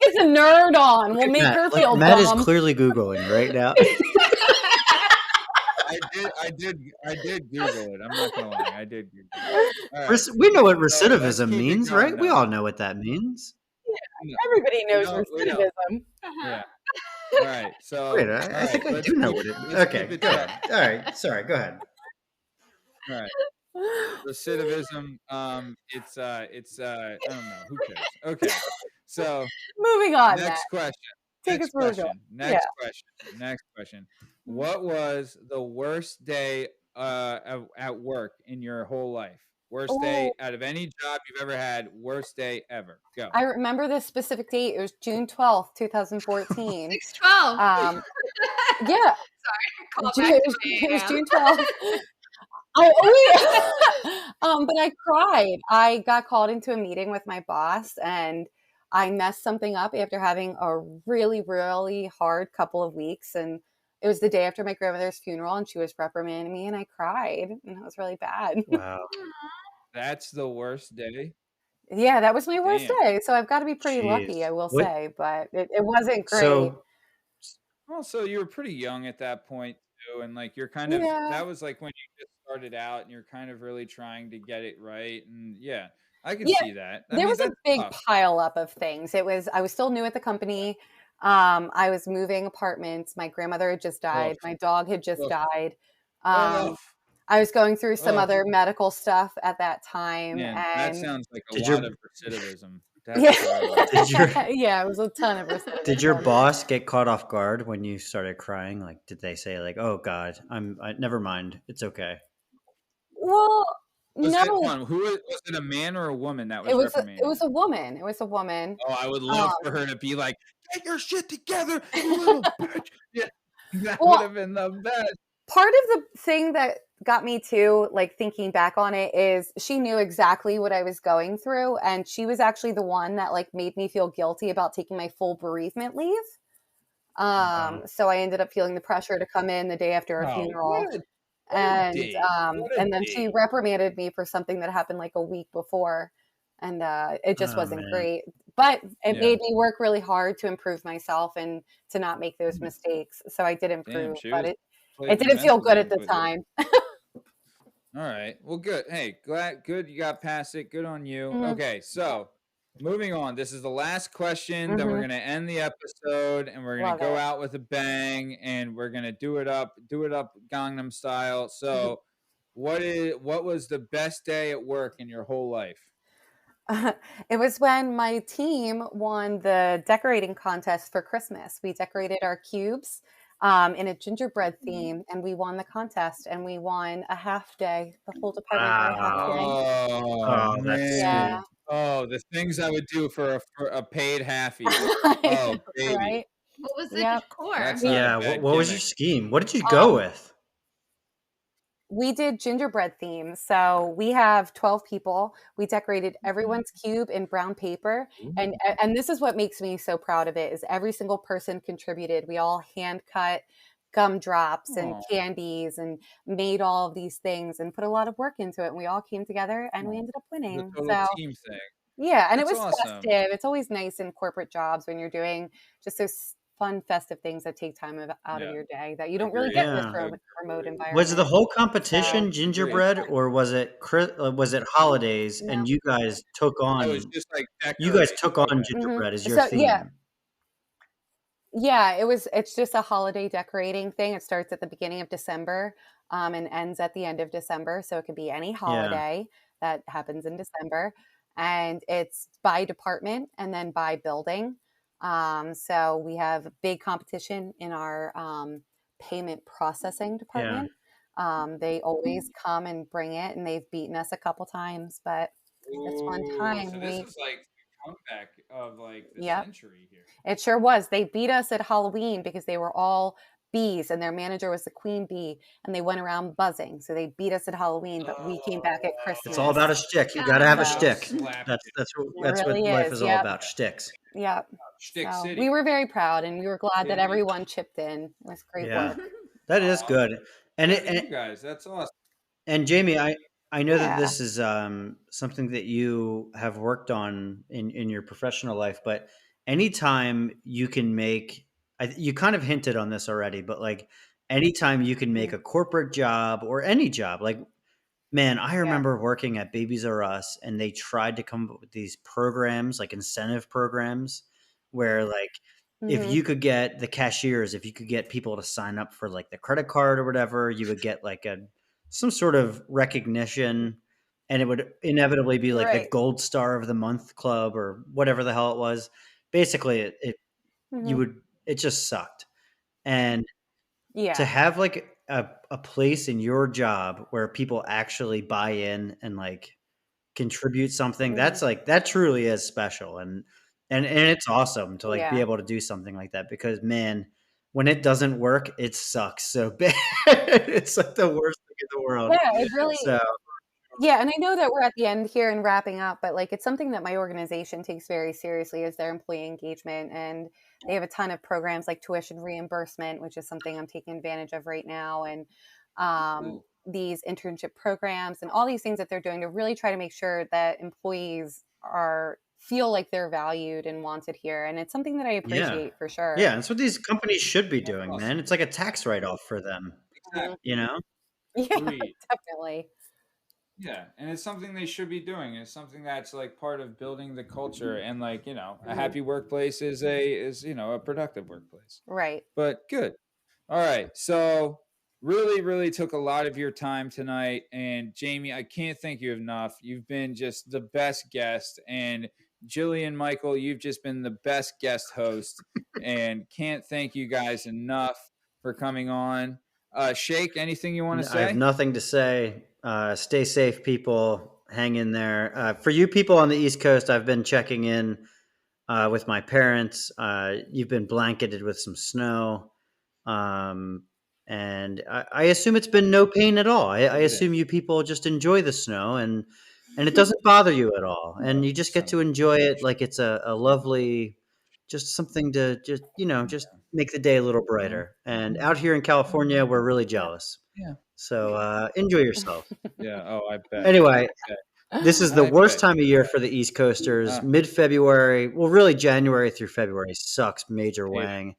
get the nerd on. We'll make her feel Matt dumb. is clearly Googling right now. I did Google it. I'm not gonna lie. I did Google it. Right. We know what recidivism means, right? We all know what that means. Yeah, everybody knows recidivism. Yeah. All right. So wait, I think I do know what it means. Okay, go ahead. All right. Sorry, go ahead. All right. Recidivism. It's I don't know. Who cares? Okay. So moving on. Next question. Next question. What was the worst day at work in your whole life? Worst day out of any job you've ever had. Worst day ever. Go. I remember this specific date. It was June 12th, 2014. 6/12. Yeah. Sorry. It was June 12th. But I cried. I got called into a meeting with my boss and I messed something up after having a really, really hard couple of weeks. And it was the day after my grandmother's funeral and she was reprimanding me and I cried and it was really bad. Wow. That's the worst day? Yeah, that was my worst day. So I've got to be pretty lucky, I will say, but it wasn't great. So you were pretty young at that point too. And like, you're kind of, that was like when you just started out and you're kind of really trying to get it right. And I can see that. There was a big pile up of things. I was still new at the company. I was moving apartments. My grandmother had just died. My dog had just died. I was going through some other medical stuff at that time. Man, and that sounds like a lot of recidivism. It was a ton of recidivism. Did your boss get caught off guard when you started crying? Like, did they say like, "Oh God, never mind, it's okay"? Well, was it a man or a woman that was reprimanding? It was a woman. It was a woman. Oh, I would love for her to be like, "Get your shit together, you little bitch." Yeah, that would have been the best. Part of the thing that got me too, like thinking back on it, is she knew exactly what I was going through, and she was actually the one that like made me feel guilty about taking my full bereavement leave. So I ended up feeling the pressure to come in the day after her funeral. And then she reprimanded me for something that happened like a week before, and it just wasn't great. But it made me work really hard to improve myself and to not make those mistakes. So I did improve, but it didn't feel good at the time. All right. Well, good. Hey, good you got past it. Good on you. Okay, so moving on. This is the last question. Then we're gonna end the episode, and we're gonna go out with a bang, and we're gonna do it up Gangnam style. So, what was the best day at work in your whole life? It was when my team won the decorating contest for Christmas. We decorated our cubes in a gingerbread theme, and we won the contest, and we won a half day. The whole department got a half day. Oh, that's sweet. Oh, the things I would do for a paid halfie. Oh, baby. Right? What was the decor? What was your scheme? What did you go with? We did gingerbread themes. So we have 12 people. We decorated everyone's cube in brown paper. And this is what makes me so proud of it, is every single person contributed. We all hand cut gumdrops and candies and made all of these things and put a lot of work into it. And we all came together and we ended up winning. The total team thing. Yeah, and That's it was awesome. festive. It's always nice in corporate jobs when you're doing just those fun, festive things that take time out of your day that you don't really get in this remote environment. Was the whole competition gingerbread, or was it holidays and you guys took on? It was just like you guys took on gingerbread as your theme. Yeah, it's just a holiday decorating thing. It starts at the beginning of December and ends at the end of December. So it could be any holiday that happens in December. And it's by department and then by building. So we have a big competition in our payment processing department. They always come and bring it, and they've beaten us a couple times, but this one time so this is like the comeback of like the century here. It sure was. They beat us at Halloween because they were all bees and their manager was the queen bee and they went around buzzing. So they beat us at Halloween, but we came back at Christmas. It's all about a shtick. You got to have a shtick. That's what life is all about, shticks. Yeah. Shtick so City. we were very proud and we were glad that everyone chipped in. It was great work. That is good. And you guys, that's awesome. And Jamie, I know that this is something that you have worked on in your professional life, but anytime you can make, you kind of hinted on this already, but like anytime you can make a corporate job or any job, like, man, I remember working at Babies R Us and they tried to come up with these programs, like incentive programs where like, if you could get the cashiers, if you could get people to sign up for like the credit card or whatever, you would get like some sort of recognition, and it would inevitably be like the Gold Star of the Month Club or whatever the hell it was. Basically, it just sucked. And to have like a place in your job where people actually buy in and like contribute something, that's like, that truly is special. And it's awesome to like be able to do something like that, because man, when it doesn't work, it sucks so bad. It's like the worst thing in the world. Yeah, it really. Yeah, and I know that we're at the end here and wrapping up, but like it's something that my organization takes very seriously is their employee engagement, and they have a ton of programs like tuition reimbursement, which is something I'm taking advantage of right now, and these internship programs and all these things that they're doing to really try to make sure that employees feel like they're valued and wanted here. And it's something that I appreciate for sure. Yeah, that's what these companies should be doing, man. It's like a tax write-off for them, you know? Yeah, definitely. Yeah, and it's something they should be doing. It's something that's like part of building the culture, and like, you know, a happy workplace is a productive workplace. Right. But good. All right. So really, really took a lot of your time tonight. And Jamie, I can't thank you enough. You've been just the best guest. And Jillian, Michael, you've just been the best guest host. And can't thank you guys enough for coming on. Shake, anything you want to say? I have nothing to say. Stay safe, people. Hang in there. For you people on the East Coast, I've been checking in with my parents. You've been blanketed with some snow. And I assume it's been no pain at all. I assume you people just enjoy the snow and it doesn't bother you at all. And you just get to enjoy it like it's a lovely, just something to just make the day a little brighter. And out here in California, we're really jealous. Yeah. So enjoy yourself. Yeah. Oh, I bet. Anyway, this is the worst time of year for the East Coasters. Mid-February, well, really January through February sucks major wang.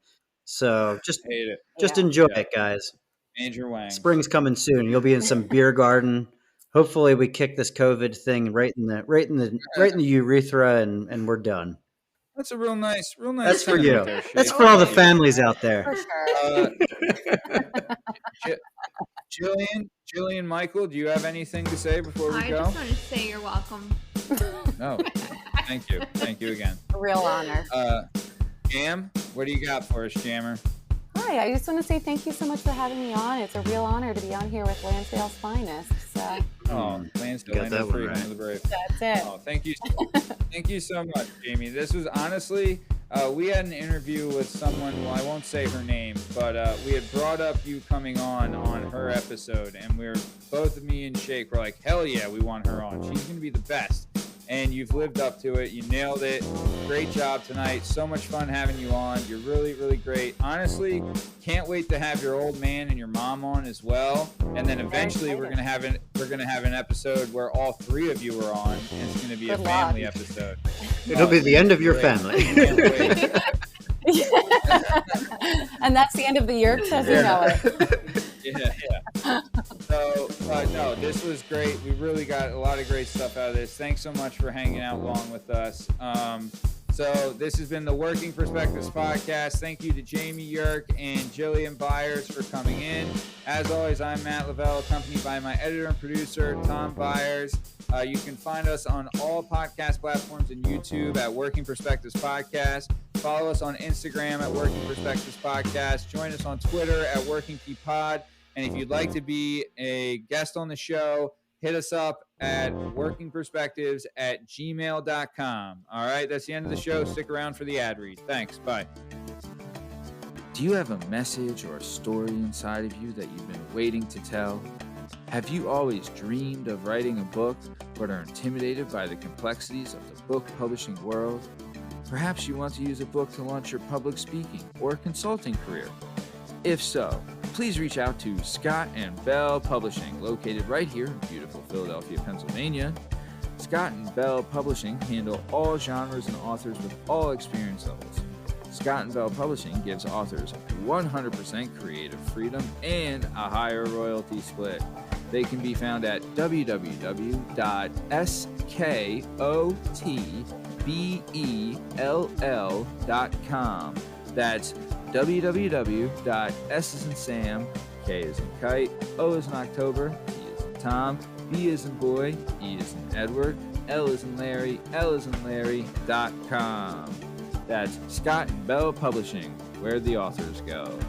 So just enjoy it, guys. Major wang. Spring's coming soon. You'll be in some beer garden. Hopefully, we kick this COVID thing right in the urethra, and we're done. That's a real nice. That's for you. That's for all the families out there. For sure. Jillian, Michael, do you have anything to say before we go? I just wanted to say you're welcome. No, thank you. Thank you again. A real honor. Jam, what do you got for us, Jammer? Hi, I just want to say thank you so much for having me on. It's a real honor to be on here with Lansdale's finest. So. Lansdale, Land of Free, Home of the Brave. That's it. Oh, thank you. Thank you so much, Jamie. This was honestly, we had an interview with someone, well, I won't say her name, but we had brought up you coming on her episode, and we were, both me and Shake were like, hell yeah, we want her on. She's going to be the best. and you've lived up to it. You nailed it. Great job tonight. So much fun having you on. You're really, really great. Honestly, can't wait to have your old man and your mom on as well. And then eventually we're gonna have an episode where all three of you are on, and it's gonna be a family episode. It'll be the end of your family. Can't wait. And that's the end of the Yerks as you know it. Yeah. So, no, this was great. We really got a lot of great stuff out of this. Thanks so much for hanging out long with us. So this has been the Working Perspectives podcast. Thank you to Jamie Yerk and Jillian Byers for coming in. As always, I'm Matt Lavelle, accompanied by my editor and producer, Tom Byers. You can find us on all podcast platforms and YouTube at Working Perspectives Podcast. Follow us on Instagram at Working Perspectives Podcast. Join us on Twitter at Working Key Pod. And if you'd like to be a guest on the show, hit us up at workingperspectives@gmail.com. All right, that's the end of the show. Stick around for the ad read. Thanks. Bye. Do you have a message or a story inside of you that you've been waiting to tell? Have you always dreamed of writing a book, but are intimidated by the complexities of the book publishing world? Perhaps you want to use a book to launch your public speaking or consulting career. If so, please reach out to Scott and Bell Publishing, located right here in beautiful Philadelphia, Pennsylvania. Scott and Bell Publishing handle all genres and authors with all experience levels. Scott and Bell Publishing gives authors 100% creative freedom and a higher royalty split. They can be found at www.skotbell.com. That's www.S as in Sam, K as in Kite, O as in October, T as in Tom, B as in Boy, E as in Edward, L as in Larry, L as in Larry.com. That's Scott and Bell Publishing, where the authors go.